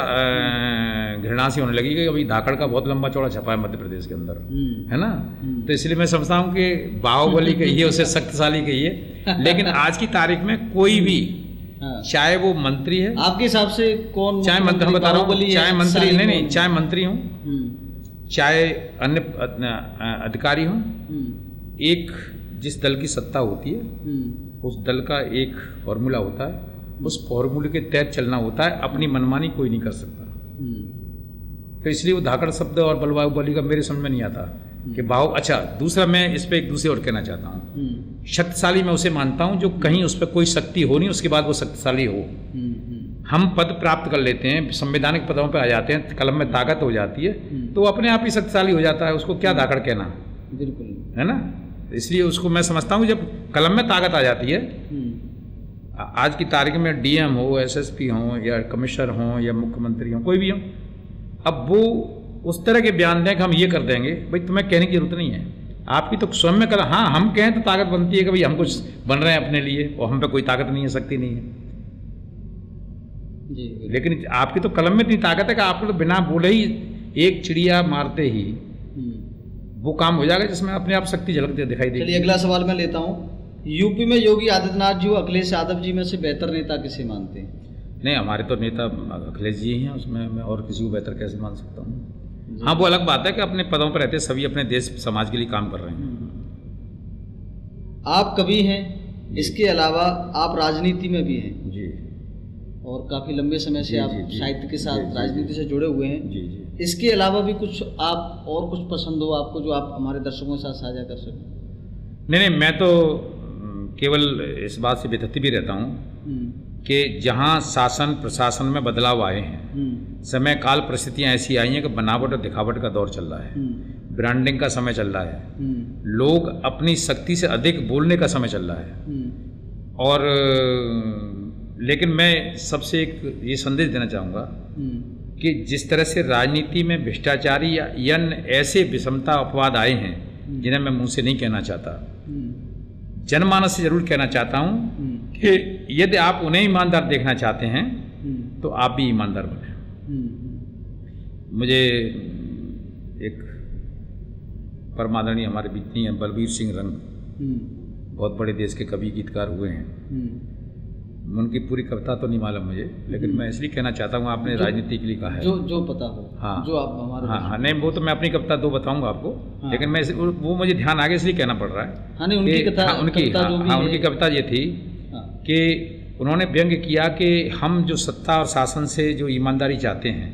घृणा सी होने लगी कि अभी धाकड़ का बहुत लंबा चौड़ा छपा है मध्य प्रदेश के अंदर, है ना, तो इसलिए मैं समझता हूँ कि बाहुबली कहिए, उसे शक्तिशाली कहिए, लेकिन आज की तारीख में कोई भी, चाहे वो मंत्री है, आपके हिसाब से कौन, चाहे मंत्री, हम बता रहा हूँ, चाहे मंत्री नहीं, चाहे मंत्री हों, चाहे अन्य अधिकारी हों, एक जिस दल की सत्ता होती है उस दल का एक फॉर्मूला होता है, उस फॉर्मूले के तहत चलना होता है, अपनी मनमानी कोई नहीं कर सकता। तो इसलिए वो धाकड़ शब्द और बाहुबली का मेरे समझ में नहीं आता कि अच्छा, दूसरा मैं इस पर एक दूसरे और कहना चाहता हूँ, शक्तिशाली मैं उसे मानता हूँ जो कहीं उस पर कोई शक्ति हो नहीं, उसके बाद वो शक्तिशाली हो। हम पद प्राप्त कर लेते हैं, संवैधानिक पदों पर आ जाते हैं, कलम में ताकत हो जाती है, तो वो अपने आप ही शक्तिशाली हो जाता है, उसको क्या धाकड़ कहना, बिल्कुल, है ना। इसलिए उसको मैं समझता हूँ जब कलम में ताकत आ जाती है, आज की तारीख में डीएम हो, एसएसपी हो, या कमिश्नर हो, या मुख्यमंत्री हो, कोई भी हो, अब वो उस तरह के बयान दें कि हम ये कर देंगे, भाई तुम्हें कहने की जरूरत नहीं है, आपकी तो स्वयं में कर, हाँ हम कहें तो ताकत बनती है कि भाई हम कुछ बन रहे हैं अपने लिए, और हम पे कोई ताकत नहीं है, शक्ति नहीं है जी। लेकिन आपकी तो कलम में इतनी ताकत है कि आपको तो बिना बोले ही एक चिड़िया मारते ही वो काम हो जाएगा जिसमें अपने आप शक्ति झलकती दिखाई देगी। चलिए अगला सवाल मैं लेता हूँ, यूपी में योगी आदित्यनाथ जी व अखिलेश यादव जी में से बेहतर नेता किसे मानते हैं? नहीं, हमारे तो नेता अखिलेश जी ही हैं, उसमें मैं और किसी को बेहतर कैसे मान सकता हूँ। हाँ, वो अलग बात है कि अपने पदों पर रहते सभी अपने देश समाज के लिए काम कर रहे हैं। आप कवि हैं, इसके अलावा आप राजनीति में भी हैं जी, और काफ़ी लंबे समय से आप साहित्य के साथ राजनीति से जुड़े हुए हैं जी जी। इसके अलावा भी कुछ आप और कुछ पसंद हो आपको जो आप हमारे दर्शकों के साथ साझा कर सकें? नहीं, मैं तो केवल इस बात से बेथती भी रहता हूँ कि जहाँ शासन प्रशासन में बदलाव आए हैं, समय काल परिस्थितियाँ ऐसी आई हैं कि बनावट और दिखावट का दौर चल रहा है, ब्रांडिंग का समय चल रहा है, लोग अपनी शक्ति से अधिक बोलने का समय चल रहा है। और लेकिन मैं सबसे एक ये संदेश देना चाहूँगा कि जिस तरह से राजनीति में भ्रष्टाचारी या अन्य ऐसे विषमता अपवाद आए हैं जिन्हें मैं मुंह से नहीं कहना चाहता, जनमानस से जरूर कहना चाहता हूँ कि यदि आप उन्हें ईमानदार देखना चाहते हैं तो आप भी ईमानदार बने। मुझे एक परमादरणीय हमारे बीच नहीं है, बलबीर सिंह रंग, बहुत बड़े देश के कवि गीतकार हुए हैं, उनकी पूरी कविता तो नहीं मालूम मुझे, लेकिन मैं इसलिए कहना चाहता हूँ, आपने राजनीति के लिए कहा है, जो पता हो, हाँ जो आप हमारे, हाँ नहीं, वो तो मैं अपनी कविता दो बताऊंगा आपको, हाँ, लेकिन मैं वो मुझे ध्यान आगे इसलिए कहना पड़ रहा है, हाँ नहीं, उनकी कविता ये थी कि उन्होंने व्यंग किया कि हम जो सत्ता और शासन से जो ईमानदारी चाहते हैं,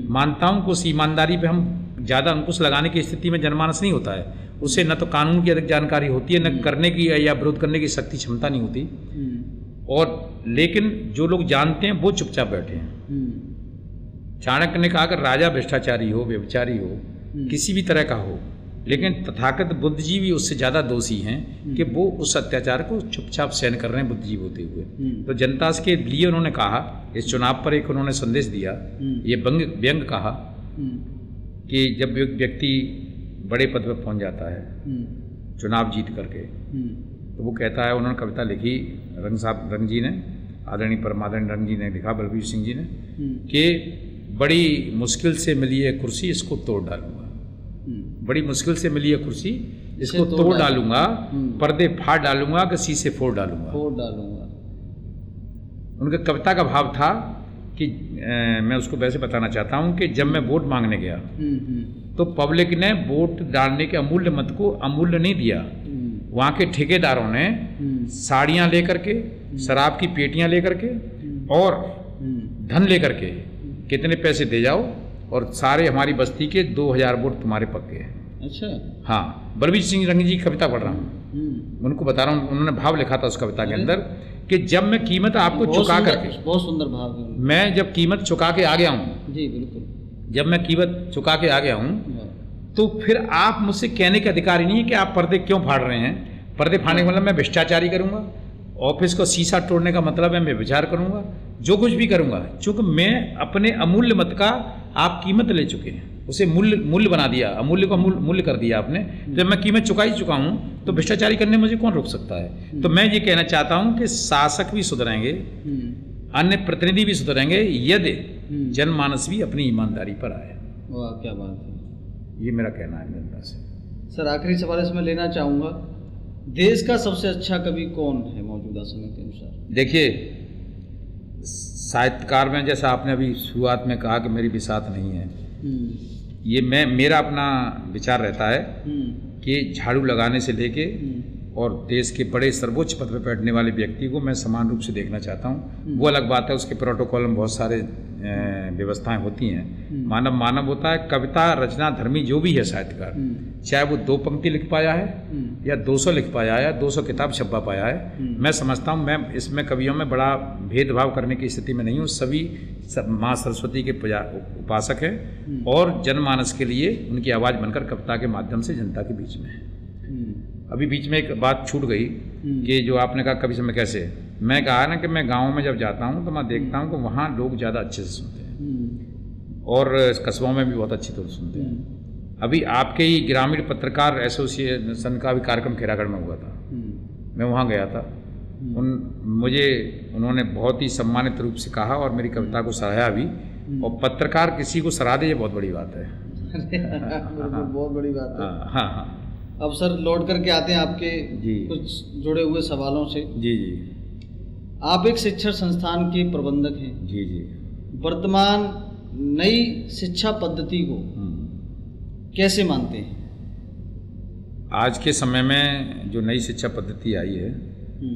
मानता हूँ कि उस ईमानदारी पे हम ज़्यादा अंकुश लगाने की स्थिति में जनमानस नहीं होता है, उसे न तो कानून की अधिक जानकारी होती है, न करने की या विरोध करने की शक्ति क्षमता नहीं होती, और लेकिन जो लोग जानते हैं वो चुपचाप बैठे हैं। चाणक्य ने कहा कि राजा भ्रष्टाचारी हो, व्यभिचारी हो, किसी भी तरह का हो, लेकिन तथागत बुद्धिजीवी उससे ज़्यादा दोषी हैं कि वो उस अत्याचार को चुपचाप सहन कर रहे हैं बुद्धिजीवी होते हुए। तो जनता के लिए उन्होंने कहा, इस चुनाव पर एक उन्होंने संदेश दिया, ये व्यंग कहा कि जब व्यक्ति बड़े पद पर पहुंच जाता है चुनाव जीत करके, तो वो कहता है, उन्होंने कविता लिखी, रंग जी ने, आदरणीय परमादरणीय रंग जी ने लिखा, बलबीर सिंह जी ने, कि बड़ी मुश्किल से मिली है कुर्सी, इसको तोड़ डालूंगा, बड़ी मुश्किल से मिली है कुर्सी, इसको तोड़ डालूंगा, पर्दे फाड़ डालूंगा कि शीशे फोड़ डालूंगा। उनके कविता का भाव था कि मैं उसको वैसे बताना चाहता हूँ कि जब मैं वोट मांगने गया तो पब्लिक ने वोट डालने के अमूल्य मत को अमूल्य नहीं दिया, वहाँ के ठेकेदारों ने साड़ियाँ लेकर के, शराब की पेटियाँ लेकर के और धन लेकर के, कितने पैसे दे जाओ और सारे हमारी बस्ती के 2000 वोट तुम्हारे पक्के हैं। अच्छा, हाँ, बलबीर सिंह रंग जी की कविता पढ़ रहा हूँ, उनको बता रहा हूँ, उन्होंने भाव लिखा था उस कविता के अंदर कि जब मैं कीमत आपको चुका करके, बहुत सुंदर भाव है, मैं जब कीमत चुका के आ गया हूँ, जी बिल्कुल, जब मैं कीमत चुका के आ गया हूँ तो फिर आप मुझसे कहने के अधिकारी नहीं है कि आप पर्दे क्यों फाड़ रहे हैं। पर्दे फाड़ने का मतलब मैं भ्रष्टाचारी करूँगा, ऑफिस को शीशा तोड़ने का मतलब है मैं विचार करूँगा, जो कुछ भी करूँगा, चूँकि मैं अपने अमूल्य मत का आप कीमत ले चुके हैं, उसे मूल्य बना दिया, अमूल्य को मूल्य कर दिया आपने। जब मैं कीमत चुका ही चुका हूँ तो भ्रष्टाचारी करने मुझे कौन रोक सकता है। तो मैं ये कहना चाहता हूँ कि शासक भी सुधरेंगे, अन्य प्रतिनिधि भी सुधरेंगे यदि जनमानस भी अपनी ईमानदारी पर आए। वाह, क्या बात है, ये मेरा कहना है जनता से। सर, आखिरी सवाल इसमें लेना चाहूँगा, देश का सबसे अच्छा कवि कौन है मौजूदा समय के अनुसार? देखिए, साहित्यकार में जैसा आपने अभी शुरुआत में कहा कि मेरी बिसात नहीं है, ये मेरा अपना विचार रहता है कि झाड़ू लगाने से लेके और देश के बड़े सर्वोच्च पद पर बैठने वाले व्यक्ति को मैं समान रूप से देखना चाहता हूँ। वो अलग बात है, उसके प्रोटोकॉल में बहुत सारे व्यवस्थाएं होती हैं। मानव होता है, कविता रचना धर्मी जो भी है साहित्यकार, चाहे वो 2 पंक्ति लिख पाया है या 200 लिख पाया है या 200 किताब छपवा पाया है, मैं समझता हूँ मैं इसमें कवियों में बड़ा भेदभाव करने की स्थिति में नहीं हूँ। सभी माँ सरस्वती के उपासक हैं और जनमानस के लिए उनकी आवाज़ बनकर कविता के माध्यम से जनता के बीच में है। अभी बीच में एक बात छूट गई कि जो आपने कहा कवि समय कैसे, मैं कहा ना कि मैं गाँव में जब जाता हूँ तो मैं देखता हूँ कि वहाँ लोग ज़्यादा अच्छे से सुनते हैं और कस्बों में भी बहुत अच्छी तरह सुनते हैं। अभी आपके ही ग्रामीण पत्रकार एसोसिएशन का भी कार्यक्रम खैरागढ़ में हुआ था, मैं वहाँ गया था। उन्होंने बहुत ही सम्मानित रूप से कहा और मेरी कविता को सराहा भी, और पत्रकार किसी को सराहा दे ये बहुत बड़ी बात है। बहुत बड़ी बात है। हाँ हाँ। अब सर लौट करके आते हैं आपके कुछ जुड़े हुए सवालों से। जी। आप एक शिक्षण संस्थान के प्रबंधक हैं। जी। वर्तमान नई शिक्षा पद्धति को कैसे मानते हैं? आज के समय में जो नई शिक्षा पद्धति आई है,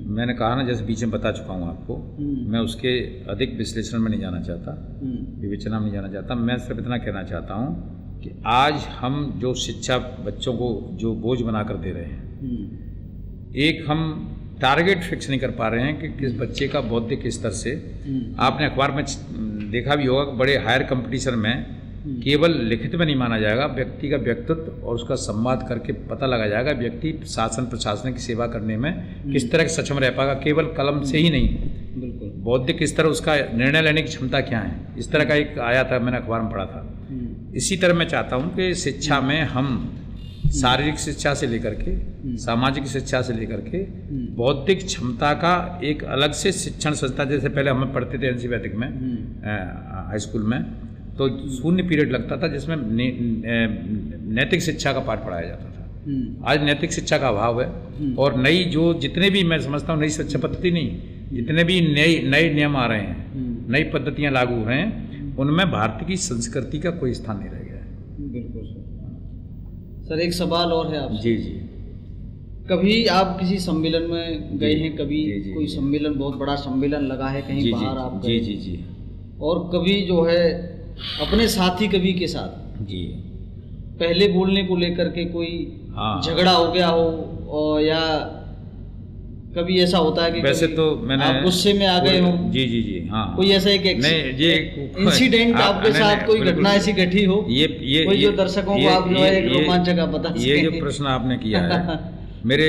मैंने कहा ना, जैसे बीच में बता चुका हूँ आपको, मैं उसके अधिक विश्लेषण में नहीं जाना चाहता, विवेचना में नहीं जाना चाहता। मैं सिर्फ इतना कहना चाहता हूँ कि आज हम जो शिक्षा बच्चों को जो बोझ बनाकर दे रहे हैं, एक हम टारगेट फिक्स नहीं कर पा रहे हैं कि किस बच्चे का बौद्धिक स्तर से। आपने अखबार में देखा भी होगा, बड़े हायर कंपटीशन में केवल लिखित में नहीं माना जाएगा, व्यक्ति का व्यक्तित्व और उसका संवाद करके पता लगा जाएगा व्यक्ति शासन प्रशासन की सेवा करने में किस तरह सक्षम रह पाएगा, केवल कलम से ही नहीं, बिल्कुल बौद्धिक स्तर, उसका निर्णय लेने की क्षमता क्या है। इस तरह का एक आया था, मैंने अखबार में पढ़ा था। इसी तरह मैं चाहता हूँ कि शिक्षा में हम शारीरिक शिक्षा से लेकर के सामाजिक शिक्षा से लेकर के बौद्धिक क्षमता का एक अलग से शिक्षण संस्था, जैसे पहले हम पढ़ते थे एनसी वैदिक में हाई स्कूल में, तो शून्य पीरियड लगता था जिसमें नैतिक शिक्षा का पाठ पढ़ाया जाता था। आज नैतिक शिक्षा का अभाव है और नई जो जितने भी मैं समझता हूँ नई शिक्षा पद्धति नहीं, जितने भी नए नियम आ रहे हैं, नई पद्धतियाँ लागू हो रहे हैं, उनमें भारत की संस्कृति का कोई स्थान नहीं रह गया है। बिल्कुल सर, एक सवाल और है आपसे। जी। कभी आप किसी सम्मेलन में गए हैं? कभी कोई सम्मेलन, बहुत बड़ा सम्मेलन लगा है कहीं बाहर आप गए? जी। और कभी जो है अपने साथी कवि के साथ जी पहले बोलने को लेकर के कोई झगड़ा हो गया हो, और या कभी ऐसा होता है कि वैसे तो मैंने आप गुस्से में आ गए हो? जी हाँ। कोई ऐसा एक इंसिडेंट आपके साथ कोई घटना ऐसी घटी हो, ये कोई जो दर्शकों को आप जो है एक रोमांचक आप बता सकें? ये जो प्रश्न आपने किया है मेरे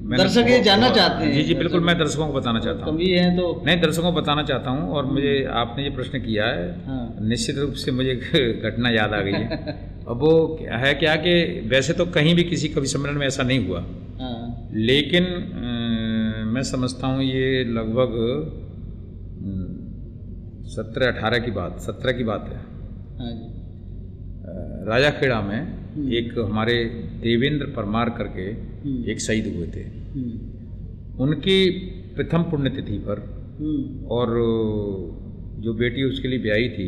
दर्शक ये जानना चाहते हैं। जी बिल्कुल, मैं दर्शकों को बताना चाहता हूँ। कभी है तो नहीं, दर्शकों को बताना चाहता हूँ। और मुझे आपने ये प्रश्न किया है, निश्चित रूप से मुझे घटना याद आ गई है। अब वो है क्या कि वैसे तो कहीं भी किसी कवि सम्मेलन में ऐसा नहीं हुआ, लेकिन मैं समझता हूँ ये लगभग 17 की बात है। राजा खेड़ा में एक हमारे देवेंद्र परमार करके एक शहीद हुए थे, उनकी प्रथम पुण्यतिथि पर, और जो बेटी उसके लिए ब्याही थी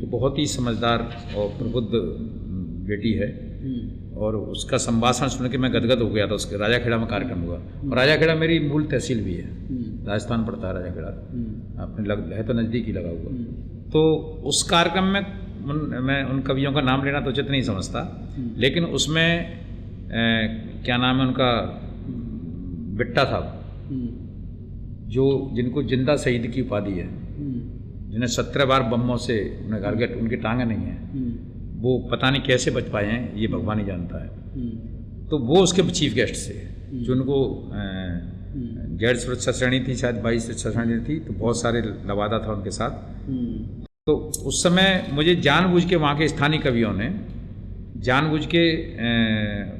तो बहुत ही समझदार और प्रबुद्ध बेटी है, और उसका संभाषण सुन के मैं गदगद हो गया था। उसके राजा खेड़ा में कार्यक्रम हुआ, और राजा खेड़ा मेरी मूल तहसील भी है, राजस्थान पड़ता है राजा खेड़ा, अपने है तो नज़दीक ही लगा हुआ। तो उस कार्यक्रम में मैं उन कवियों का नाम लेना तो उचित नहीं समझता, लेकिन उसमें क्या नाम है उनका, बिट्टा साहब, जो जिनको जिंदा शहीद की उपाधि है, जिन्हें 17 बार बमों से उन्हें टारगेट, उनकी टांगें नहीं हैं, वो पता नहीं कैसे बच पाए हैं, ये भगवान ही जानता है। तो वो उसके चीफ गेस्ट से, जो उनको गैर सुरक्षा श्रेणी थी, शायद 22 सुरक्षा श्रेणी थी, तो बहुत सारे लवादा था उनके साथ। तो उस समय मुझे जानबूझ के वहाँ के स्थानीय कवियों ने जानबूझ के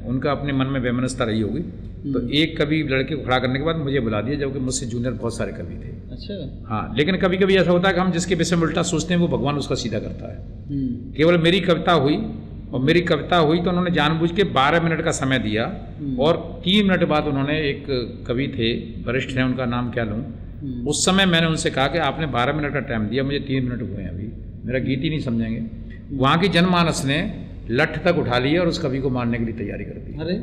उनका अपने मन में वैमनस्यता रही होगी, तो एक कवि लड़के को खड़ा करने के बाद मुझे बुला दिया, जबकि मुझसे जूनियर बहुत सारे कवि थे। अच्छा। हाँ, लेकिन कभी कभी ऐसा होता है कि हम जिसके विषय में उल्टा सोचते हैं वो भगवान उसका सीधा करता है। केवल मेरी कविता हुई, और मेरी कविता हुई तो उन्होंने जानबूझ के 12 मिनट का समय दिया, और 3 मिनट बाद उन्होंने, एक कवि थे वरिष्ठ हैं, उनका नाम क्या लूँ, उस समय मैंने उनसे कहा कि आपने 12 मिनट का टाइम दिया, मुझे 3 मिनट हुए हैं, अभी मेरा गीत ही नहीं समझेंगे। वहाँ की जनमानस ने लठ तक उठा लिया और उस कवि को मारने के लिए तैयारी कर दी। अरे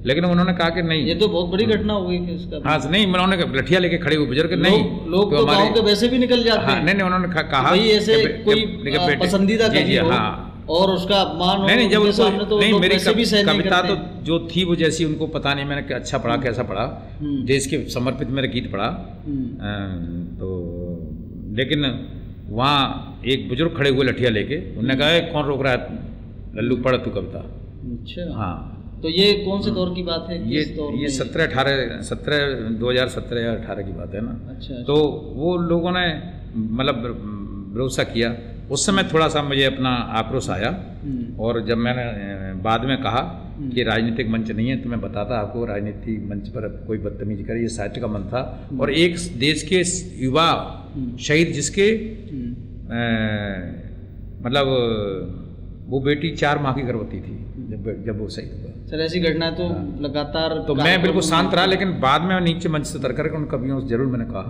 लेकिन उन्होंने कहा कि नहीं, ये तो बहुत बड़ी घटना हो गई कि इसका। हाँ नहीं, उन्होंने लठिया लेके खड़े हुए बुजुर्ग, नहीं लोग तो गाँव के वैसे भी निकल जाते हैं। नहीं, उन्होंने कहा भाई ऐसे कोई पसंदीदा कवि हो और उसका अपमान हो, नहीं, जब सामने तो नहीं, मेरी कविता तो जो थी वो जैसी उनको पता नहीं, मैंने अच्छा पढ़ा कैसा पढ़ा, देश के समर्पित मेरा गीत पढ़ा, तो लेकिन वहाँ एक बुजुर्ग खड़े हुए लठिया लेके, उन्होंने कहा कौन रोक रहा है लल्लू, पढ़ तू कविता। अच्छा, हाँ, तो ये कौन से दौर की बात है? ये 2017 या 18 की बात है ना। अच्छा, तो वो लोगों ने मतलब भरोसा किया। उस समय थोड़ा सा मुझे अपना आक्रोश आया, और जब मैंने बाद में कहा कि राजनीतिक मंच नहीं है, तो मैं बताता आपको, राजनीतिक मंच पर कोई बदतमीजी करे, ये साहित्य का मंच था, और एक देश के युवा शहीद जिसके मतलब वो बेटी 4 माह की गर्भवती थी जब वो शहीद हुआ। सर ऐसी घटना तो लगातार, तो मैं बिल्कुल शांत रहा, लेकिन बाद में नीचे मंच से उतर करके उन कवियों से जरूर मैंने कहा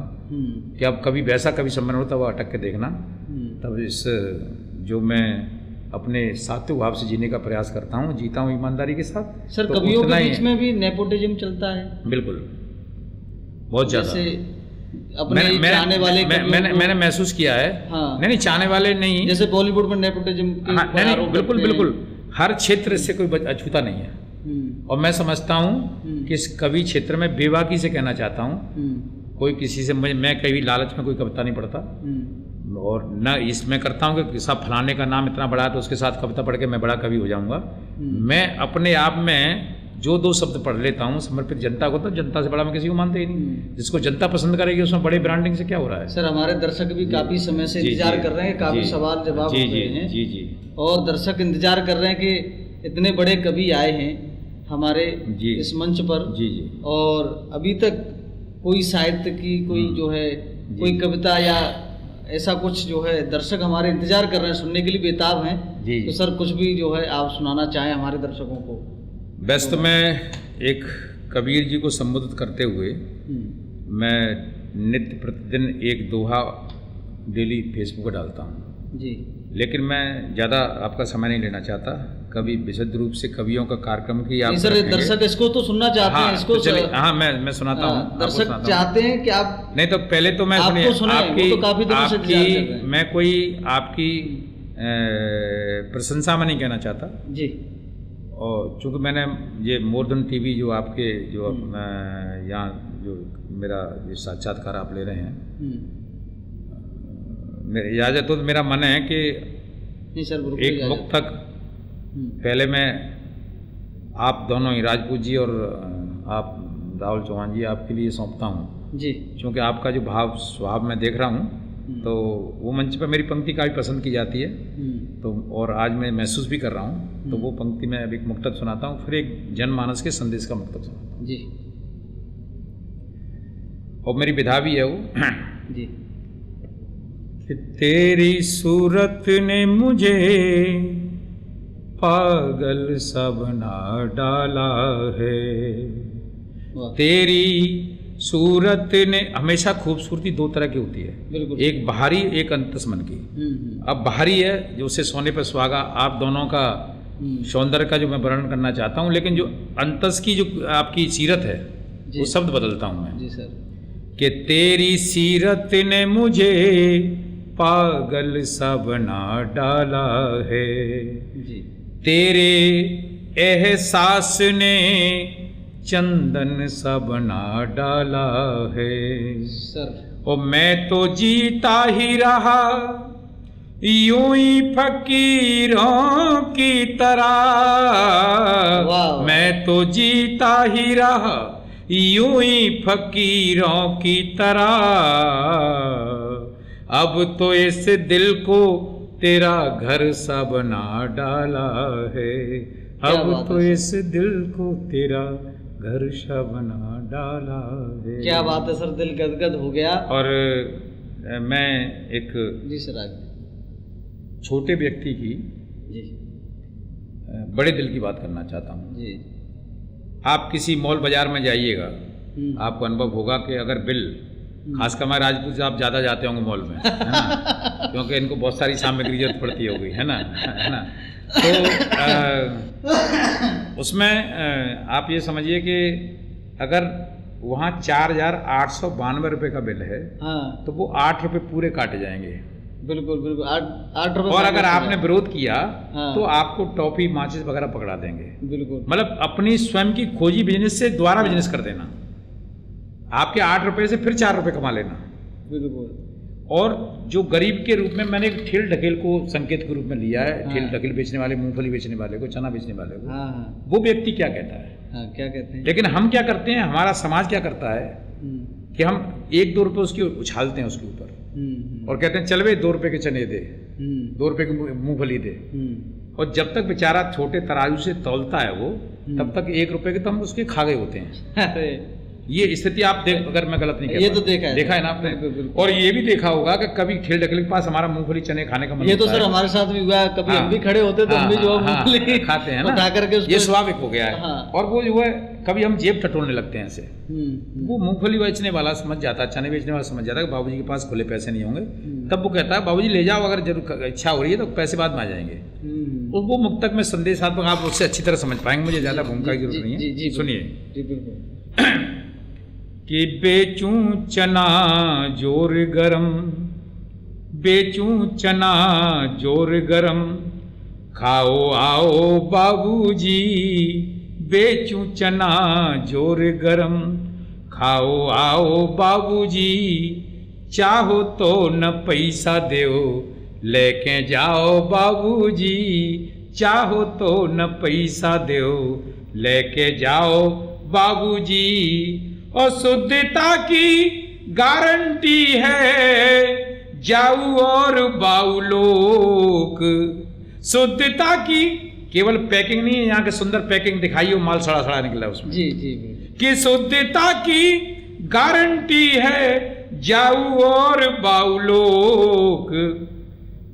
कि अब कभी वैसा कभी सम्मान होता वो अटक के देखना, तब इस जो मैं अपने सात्विक भाव से जीने का प्रयास करता हूँ, जीता हूँ ईमानदारी के साथ। सर तो कवियों के बीच में भी नेपोटिज्म चलता है? बिल्कुल, बहुत ज़्यादा। मैंने महसूस किया है। हाँ। नहीं, चाहने वाले नहीं, जैसे बॉलीवुड में नेपोटिज्म के नहीं, बिल्कुल हर क्षेत्र से कोई अछूता नहीं है, और मैं समझता हूँ कि इस कवि क्षेत्र में बेबाकी से कहना चाहता हूँ, कोई किसी से मैं कभी लालच में कोई कविता नहीं पढ़ता, और न इसमें करता हूँ कि सब फलाने का नाम इतना बड़ा है तो उसके साथ कविता पढ़ के मैं बड़ा कवि हो जाऊँगा। मैं अपने आप में जो 2 शब्द पढ़ लेता हूँ समर्पित जनता को, तो जनता से बड़ा मैं किसी को मानता ही नहीं। जिसको जनता पसंद करेगी उसमें बड़े ब्रांडिंग से क्या हो रहा है? सर हमारे दर्शक भी काफ़ी समय से इंतजार कर रहे हैं, काफ़ी सवाल जवाब हो रहे हैं। जी, और दर्शक इंतजार कर रहे हैं कि इतने बड़े कवि आए हैं हमारे इस मंच पर, जी, और अभी तक कोई साहित्य की कोई जो है कोई कविता या ऐसा कुछ जो है दर्शक हमारे इंतजार कर रहे हैं, सुनने के लिए बेताब हैं। तो सर कुछ भी जो है आप सुनाना चाहें हमारे दर्शकों को? बस तो मैं एक कबीर जी को संबोधित करते हुए मैं नित्य प्रतिदिन एक दोहा डेली फेसबुक पर डालता हूँ जी, लेकिन मैं ज़्यादा आपका समय नहीं लेना चाहता। कभी विशुद्ध रूप से कवियों का कार्यक्रम की आप सर दर्शक इसको तो सुनना चाहते हैं, इसको तो हाँ मैं सुनाता हूँ। दर्शक चाहते हैं कि आप, नहीं तो पहले तो मैं आपकी मैं कोई आपकी प्रशंसा में नहीं कहना चाहता जी, और चूँकि मैंने ये मोर देन टीवी जो आपके जो यहाँ जो मेरा ये साक्षात्कार आप ले रहे हैं, मेरे इजाज़त तो मेरा मन है कि एक मुक्तक पहले मैं आप दोनों ही राजपूत जी और आप राहुल चौहान जी आपके लिए सौंपता हूँ जी, क्योंकि आपका जो भाव स्वभाव मैं देख रहा हूँ तो वो मंच पर मेरी पंक्ति काफ़ी पसंद की जाती है, तो और आज मैं महसूस भी कर रहा हूँ, तो वो पंक्ति मैं अभी एक मुक्तक सुनाता हूँ, फिर एक जनमानस के संदेश का मुक्तक सुनाता हूँ जी, और मेरी विधा भी है वो जी। कि तेरी सूरत ने मुझे पागल सा बना डाला है, तेरी सूरत ने, हमेशा खूबसूरती 2 तरह की होती है, एक बाहरी एक अंतस मन की। अब बाहरी है जो उसे सोने पर सुहागा, आप दोनों का सौंदर्य का जो मैं वर्णन करना चाहता हूँ, लेकिन जो अंतस की जो आपकी सीरत है वो शब्द बदलता हूँ मैं जी सर। कि तेरी सीरत ने मुझे पागल सा बना डाला है जी, तेरे एहसास ने चंदन सा बना डाला है सर, और मैं तो जीता ही रहा यूं ही फकीरों की तरह, मैं तो जीता ही रहा यूं ही फकीरों की तरह, अब तो इस दिल को तेरा घर सा बना डाला है, अब तो इस दिल को तेरा घर सा बना डाला है। क्या बात है सर, दिल गदगद हो गया। और मैं एक जी सर आगे छोटे व्यक्ति की जी बड़े दिल की बात करना चाहता हूँ जी। आप किसी मॉल बाजार में जाइएगा, आपको अनुभव होगा कि अगर बिल खासकर हमारे राजपूत साहब ज़्यादा जाते होंगे मॉल में, है ना, क्योंकि इनको बहुत सारी सामग्री जरूरत पड़ती होगी, है ना, है ना। तो उसमें आप ये समझिए कि अगर वहाँ 4,892 रुपये का बिल है, हाँ, तो वो 8 रुपये पूरे काटे जाएंगे। बिल्कुल बिल्कुल, 8 रुपये। और अगर आपने विरोध किया, हाँ, तो आपको टॉफी माचिस वगैरह पकड़ा देंगे। बिल्कुल, मतलब अपनी स्वयं की खोजी बिजनेस से दोबारा बिजनेस कर देना, आपके 8 रुपये से फिर 4 रुपये कमा लेना। बिल्कुल। और जो गरीब के रूप में मैंने एक ठेल ढकेल को संकेत के रूप में लिया है, हाँ, ठेल ढकेल बेचने वाले, मूंगफली बेचने वाले को, चना बेचने वाले को, हाँ, हाँ, वो व्यक्ति क्या कहता है, हाँ, क्या कहते हैं। लेकिन हम क्या करते हैं, हमारा समाज क्या करता है कि हम 1-2 रुपये उसके उछालते हैं उसके ऊपर और कहते हैं चल भाई 2 रुपये के चने दे, 2 रुपये की मूंगफली दे। और जब तक बेचारा छोटे तराजू से तौलता है वो, तब तक 1 रुपये के तो हम उसके खा गए होते हैं। अरे ये स्थिति आप देख, अगर मैं गलत नहीं कहता, ये तो देखा है ना आपने। बिल्कुल, बिल्कुल। और ये भी देखा होगा कि कभी ठेल ढकेल के पास हमारा मूंगफली चने खाने का मन ये तो होता सर है। हमारे साथ भी हुआ है, कभी हम भी खड़े होते तो हम भी जो मूंगफली खाते हैं ना, उठा करके उसको, ये स्वाभाविक हो गया है। हाँ। और वो जो है कभी हम जेब टटोलने लगते हैं ऐसे। वो मूंगफली बेचने वाला समझ जाता है, चने बेचने वाला समझ जाता है कि बाबूजी के पास खुले पैसे नहीं होंगे, तब वो कहता है बाबूजी ले जाओ, अगर जरूर इच्छा हो रही है तो पैसे बाद में आ जाएंगे। और वो मुक्तक में संदेशात्मक आप उससे अच्छी तरह समझ पाएंगे, मुझे ज्यादा भूमिका की जरूरत नहीं है। सुनिए जी बिल्कुल। कि बेचूं चना जोर गरम, बेचूं चना जोर गरम, खाओ आओ बाबूजी, बेचूं चना जोर गरम, खाओ आओ बाबूजी, चाहो तो न पैसा देओ लेके जाओ बाबूजी, चाहो तो न पैसा देओ लेके जाओ बाबूजी। और शुद्धता की गारंटी है जाऊ और बाऊ लोग। शुद्धता की केवल पैकिंग नहीं है, यहाँ के सुंदर पैकिंग दिखाई हो, माल सड़ा सड़ा निकला उसमें। जी जी कि शुद्धता की गारंटी है जाऊ और बाऊ लोग,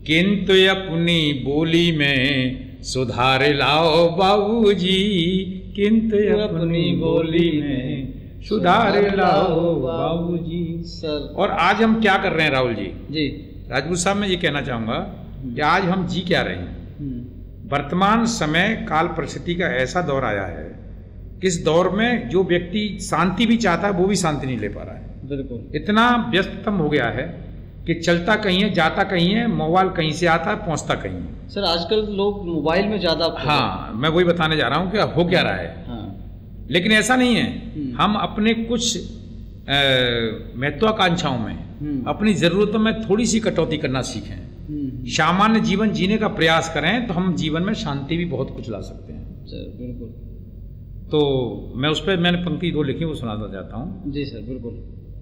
किंतु अपनी बोली में सुधार लाओ बाबूजी, किंतु अपनी बोली में सुधार लाओ बाबूजी। सर और आज हम क्या कर रहे हैं राहुल जी? जी राजपूत साहब, मैं ये कहना चाहूंगा कि आज हम जी क्या रहे हैं। वर्तमान समय काल परिस्थिति का ऐसा दौर आया है कि इस दौर में जो व्यक्ति शांति भी चाहता है वो भी शांति नहीं ले पा रहा है। बिल्कुल। इतना व्यस्ततम हो गया है कि चलता कहीं है, जाता कहीं है, मोबाइल कहीं से आता है, पहुंचता कहीं है। सर आजकल लोग मोबाइल में ज्यादा, हाँ, मैं वही बताने जा रहा हूँ कि हो क्या रहा है। हाँ। लेकिन ऐसा नहीं है, हम अपने कुछ महत्वाकांक्षाओं में, अपनी जरूरतों में थोड़ी सी कटौती करना सीखें, सामान्य जीवन जीने का प्रयास करें, तो हम जीवन में शांति भी बहुत कुछ ला सकते हैं। सर बिल्कुल। तो मैं उस पर मैंने पंक्ति 2 लिखी, वो सुनाना चाहता हूँ। जी सर बिल्कुल।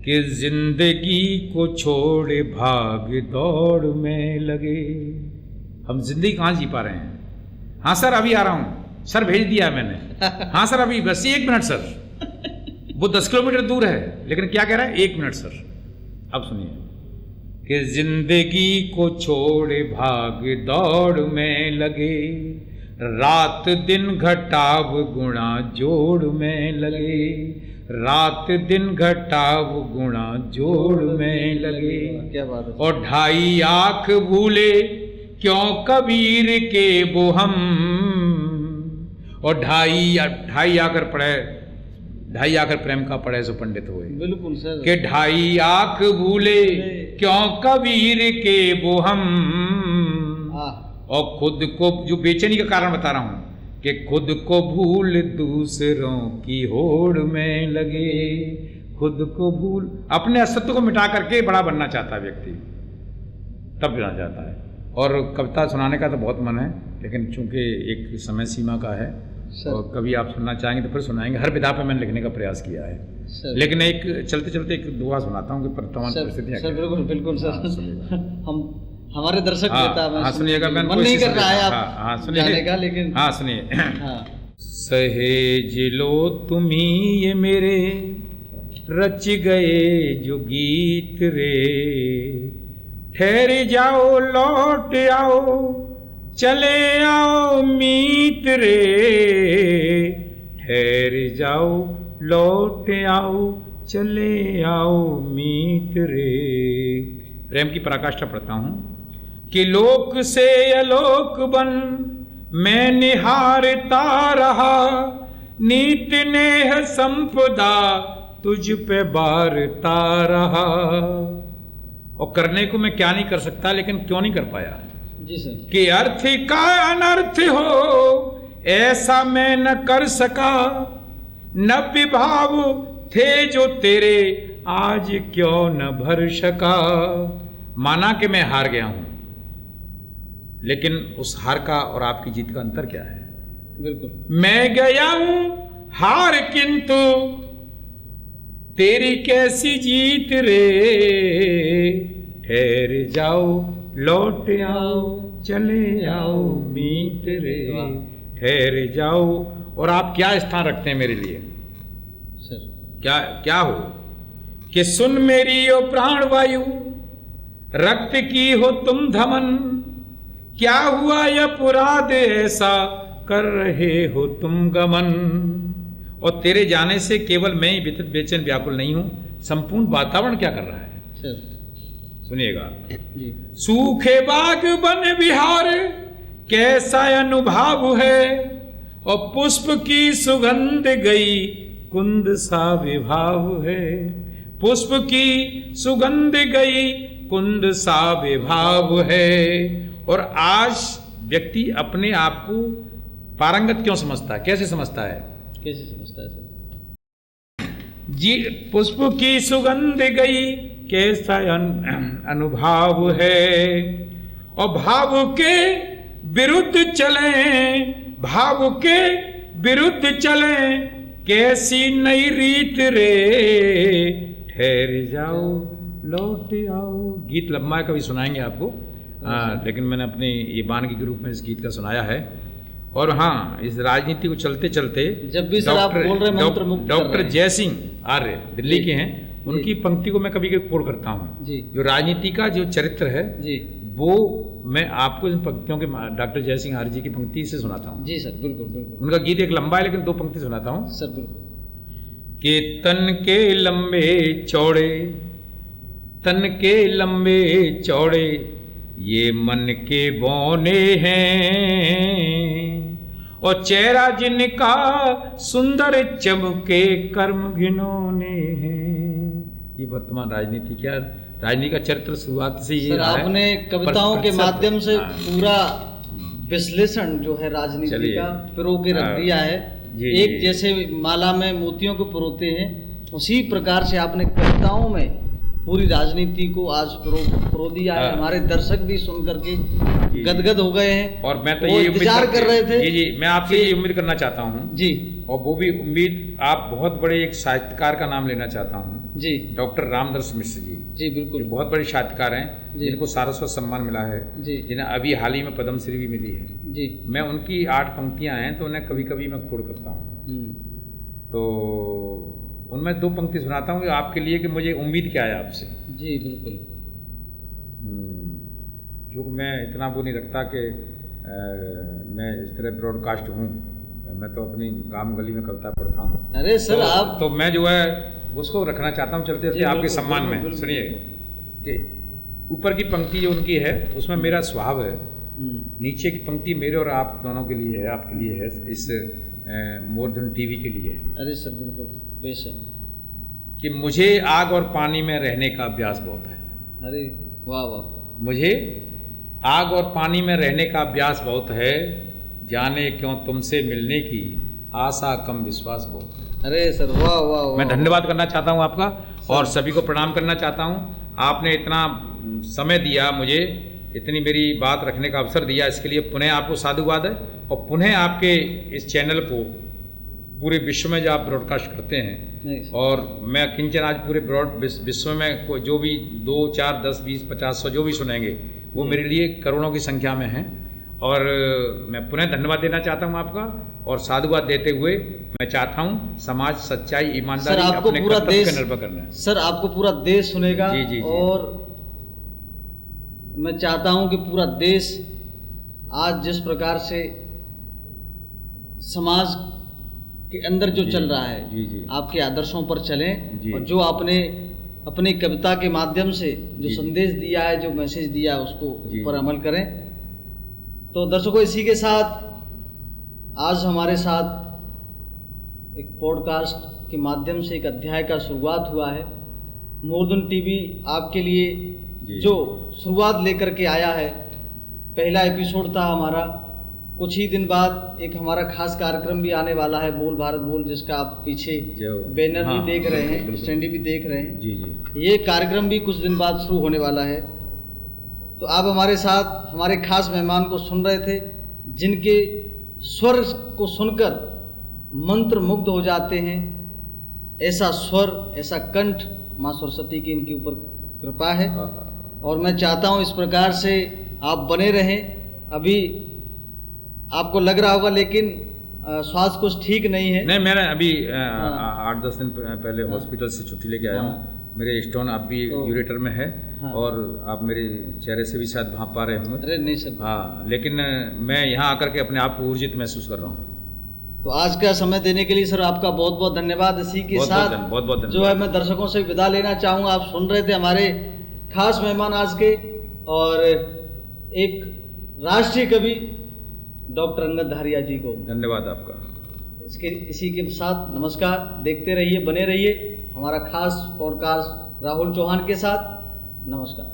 कि जिंदगी को छोड़े भाग दौड़ में लगे। हम जिंदगी कहाँ जी पा रहे हैं? हाँ सर अभी आ रहा हूँ, सर भेज दिया मैंने। हाँ सर अभी, बस 1 मिनट सर। वो 10 किलोमीटर दूर है, लेकिन क्या कह रहा है? 1 मिनट सर। अब सुनिए कि जिंदगी को छोड़े भाग दौड़ में लगे, रात दिन घटाव गुणा जोड़ में लगे, रात दिन घटाव गुणा जोड़ में लगे। क्या बात है। और 2.5 आँख भूले क्यों कबीर के वो हम, और 2.5 आकर पढ़े, 2.5 आकर प्रेम का पढ़े सो पंडित हुए। बिल्कुल सर। के 2.5 आँख भूले क्यों कबीर के वो हम, और खुद को, जो बेचैनी का कारण बता रहा हूं, कि खुद को भूल दूसरों की होड़ में लगे। खुद को भूल, अपने अस्तित्व को मिटा करके बड़ा बनना चाहता है व्यक्ति, तब बनना चाहता है। और कविता सुनाने का तो बहुत मन है, लेकिन चूंकि एक समय सीमा का है, और कभी आप सुनना चाहेंगे तो फिर सुनाएंगे। हर विधा पे मैंने लिखने का प्रयास किया है, लेकिन एक चलते चलते एक दुआ सुनाता हूँ कि वर्तमान परिस्थितियाँ। सर बिल्कुल बिल्कुल सर। हम हमारे दर्शक सुनिएगा, मैं मन नहीं कर रहा है आप जाने का, लेकिन हाँ सुनिए। सहेज लो तुम्ही ये मेरे रच गए जो गीत रे, ठहर जाओ लौट आओ चले आओ मीत रे, ठहर जाओ लौट आओ चले आओ मीत रे। प्रेम की पराकाष्ठा पढ़ता हूं कि लोक से अलोक बन मैं निहारता रहा, नीत नेह संपदा तुझ पे बारता रहा। और करने को मैं क्या नहीं कर सकता, लेकिन क्यों नहीं कर पाया जी सर। कि अर्थ का अनर्थ हो ऐसा मैं न कर सका, न विभाव थे जो तेरे आज क्यों न भर सका। माना कि मैं हार गया हूं, लेकिन उस हार का और आपकी जीत का अंतर क्या है? बिल्कुल। मैं गया हूं हार किंतु तेरी कैसी जीत रे। ठहर जाओ लौट आओ चले आओ मीत रे। ठहर जाओ। और आप क्या स्थान रखते हैं मेरे लिए सर? क्या क्या हो कि सुन मेरी ओ प्राण वायु, रक्त की हो तुम धमन, क्या हुआ यह पुराद ऐसा कर रहे हो तुम गमन। और तेरे जाने से केवल मैं ही व्यथित बेचैन व्याकुल नहीं हूं, संपूर्ण वातावरण क्या कर रहा है सर? सुनिएगा जी। सूखे बाग बन विहार कैसा अनुभव है, और पुष्प की सुगंध गई कुंद सा विभाव है। पुष्प की सुगंध गई कुंद सा विभाव है। और आज व्यक्ति अपने आप को पारंगत क्यों समझता है? कैसे समझता है? कैसे समझता है सर? जी, पुष्प की सुगंध गई कैसा अनुभव है, और भाव के विरुद्ध चले, भाव के विरुद्ध चले कैसी नई रीत रे। ठहर जाओ लौट आओ। गीत लंबा है, कभी सुनाएंगे आपको, लेकिन मैंने अपने ये बानगी के रूप में इस गीत का सुनाया है। और हाँ, इस राजनीति को चलते चलते जब भी सर आप बोल रहे हैं डॉक्टर जयसिंह आर्य दिल्ली के हैं, उनकी पंक्ति को मैं कभी कभी कोट करता हूँ। जो राजनीति का जो चरित्र है जी, वो मैं आपको इन पंक्तियों के डॉक्टर जयसिंह आर्य जी की पंक्ति से सुनाता हूँ। जी सर, बिल्कुल बिल्कुल। उनका गीत एक लंबा है, लेकिन दो पंक्ति सुनाता हूँ सर। बिल्कुल। कि तन के लंबे चौड़े, तन के लंबे चौड़े ये मन के बौने हैं, और चेहरा जिनका सुंदर चमके कर्म घिनौने हैं। ये वर्तमान राजनीति, क्या राजनीति का चरित्र शुरुआत से ये रहा है। आपने कविताओं के माध्यम से पूरा विश्लेषण जो है राजनीति का पिरो के रख दिया है। एक जैसे माला में मोतियों को पिरोते हैं, उसी प्रकार से आपने कविताओं में पूरी राजनीति को आज प्रो दिया है। हमारे दर्शक भी सुन करके गदगद हो गए हैं, और मैं तो ये इंतजार कर रहे थे। जी, मैं आपसे ये उम्मीद करना चाहता हूँ जी, और वो भी उम्मीद, आप बहुत बड़े एक साहित्यकार का नाम लेना चाहता हूँ जी, डॉक्टर रामदर्श मिश्र जी। जी बिल्कुल। बहुत बड़े साहित्यकार हैं, जिनको सारस्वत सम्मान मिला है, जिन्हें अभी हाल ही में पद्मश्री भी मिली है जी। मैं उनकी 8 पंक्तियां हैं, तो उन्हें कभी कभी मैं कोट करता हूँ। तो उनमें 2 पंक्ति सुनाता हूँ आपके लिए कि मुझे उम्मीद क्या है आपसे। जी बिल्कुल। जो मैं इतना वो नहीं रखता कि मैं इस तरह ब्रॉडकास्ट हूँ, मैं तो अपनी गांव गली में कविता पढ़ता हूँ। अरे सर, आप तो मैं जो है उसको रखना चाहता हूँ चलते चलते आपके सम्मान में। सुनिए कि ऊपर की पंक्ति जो उनकी है उसमें मेरा स्वभाव है, नीचे की पंक्ति मेरे और आप दोनों के लिए है, आपके लिए है, इस मोरधन टीवी के लिए। अरे सर बिल्कुल, पेश है कि मुझे आग और पानी में रहने का अभ्यास बहुत है। अरे वाह वाह। मुझे आग और पानी में रहने का अभ्यास बहुत है, जाने क्यों तुमसे मिलने की आशा कम विश्वास बहुत है। अरे सर वाह वाह। मैं धन्यवाद करना चाहता हूँ आपका, और सभी को प्रणाम करना चाहता हूँ। आपने इतना समय दिया मुझे, इतनी मेरी बात रखने का अवसर दिया, इसके लिए पुनः आपको साधुवाद है। और पुनः आपके इस चैनल को पूरे विश्व में जो आप ब्रॉडकास्ट करते हैं, और मैं किंचन आज पूरे विश्व में जो भी 2, 4, 10, 20, 50, 100 जो भी सुनेंगे, वो मेरे लिए करोड़ों की संख्या में हैं। और मैं पुनः धन्यवाद देना चाहता हूँ आपका, और साधुवाद देते हुए मैं चाहता हूँ समाज सच्चाई ईमानदारी अपने कर्तव्य पर निर्भर करना है। सर आपको पूरा देश सुनेगा। जी, जी, जी। और मैं चाहता हूँ कि पूरा देश आज जिस प्रकार से समाज के अंदर जो जी, चल रहा है, जी जी आपके आदर्शों पर चलें जी। और जो आपने अपनी कविता के माध्यम से जो जी। संदेश दिया है, जो मैसेज दिया है, उसको जी। ऊपर अमल करें। तो दर्शकों, इसी के साथ आज हमारे साथ एक पॉडकास्ट के माध्यम से एक अध्याय का शुरुआत हुआ है। मोरधन टीवी आपके लिए जी। जो शुरुआत लेकर के आया है, पहला एपिसोड था हमारा। कुछ ही दिन बाद एक हमारा खास कार्यक्रम भी आने वाला है, बोल भारत बोल, जिसका आप पीछे बैनर भी देख रहे हैं, स्टैंडी भी देख रहे हैं। जी जी। ये कार्यक्रम भी कुछ दिन बाद शुरू होने वाला है। तो आप हमारे साथ हमारे खास मेहमान को सुन रहे थे, जिनके स्वर को सुनकर मंत्र मुग्ध हो जाते हैं। ऐसा स्वर, ऐसा कंठ माँ सरस्वती की इनके ऊपर कृपा है और मैं चाहता हूँ इस प्रकार से आप बने रहें। अभी आपको लग रहा होगा लेकिन स्वास्थ्य कुछ ठीक नहीं है। नहीं, मैंने अभी 8-10 दिन पहले हॉस्पिटल से छुट्टी लेके आया हूँ। मेरे स्टोन अब भी यूरेटर में है और आप मेरे चेहरे से भी शायद भांप पा रहे होंगे। अरे नहीं सर। हाँ, लेकिन मैं यहाँ आकर के अपने आप को ऊर्जित महसूस कर रहा हूँ। तो आज का समय देने के लिए सर आपका बहुत बहुत धन्यवाद। इसी के साथ बहुत जो है मैं दर्शकों से विदा लेना चाहूँगा। आप सुन रहे थे हमारे खास मेहमान आज के, और एक राष्ट्रीय कवि डॉक्टर अंगद धारिया जी को धन्यवाद आपका। इसी के साथ नमस्कार। देखते रहिए, बने रहिए हमारा खास पॉडकास्ट राहुल चौहान के साथ। नमस्कार।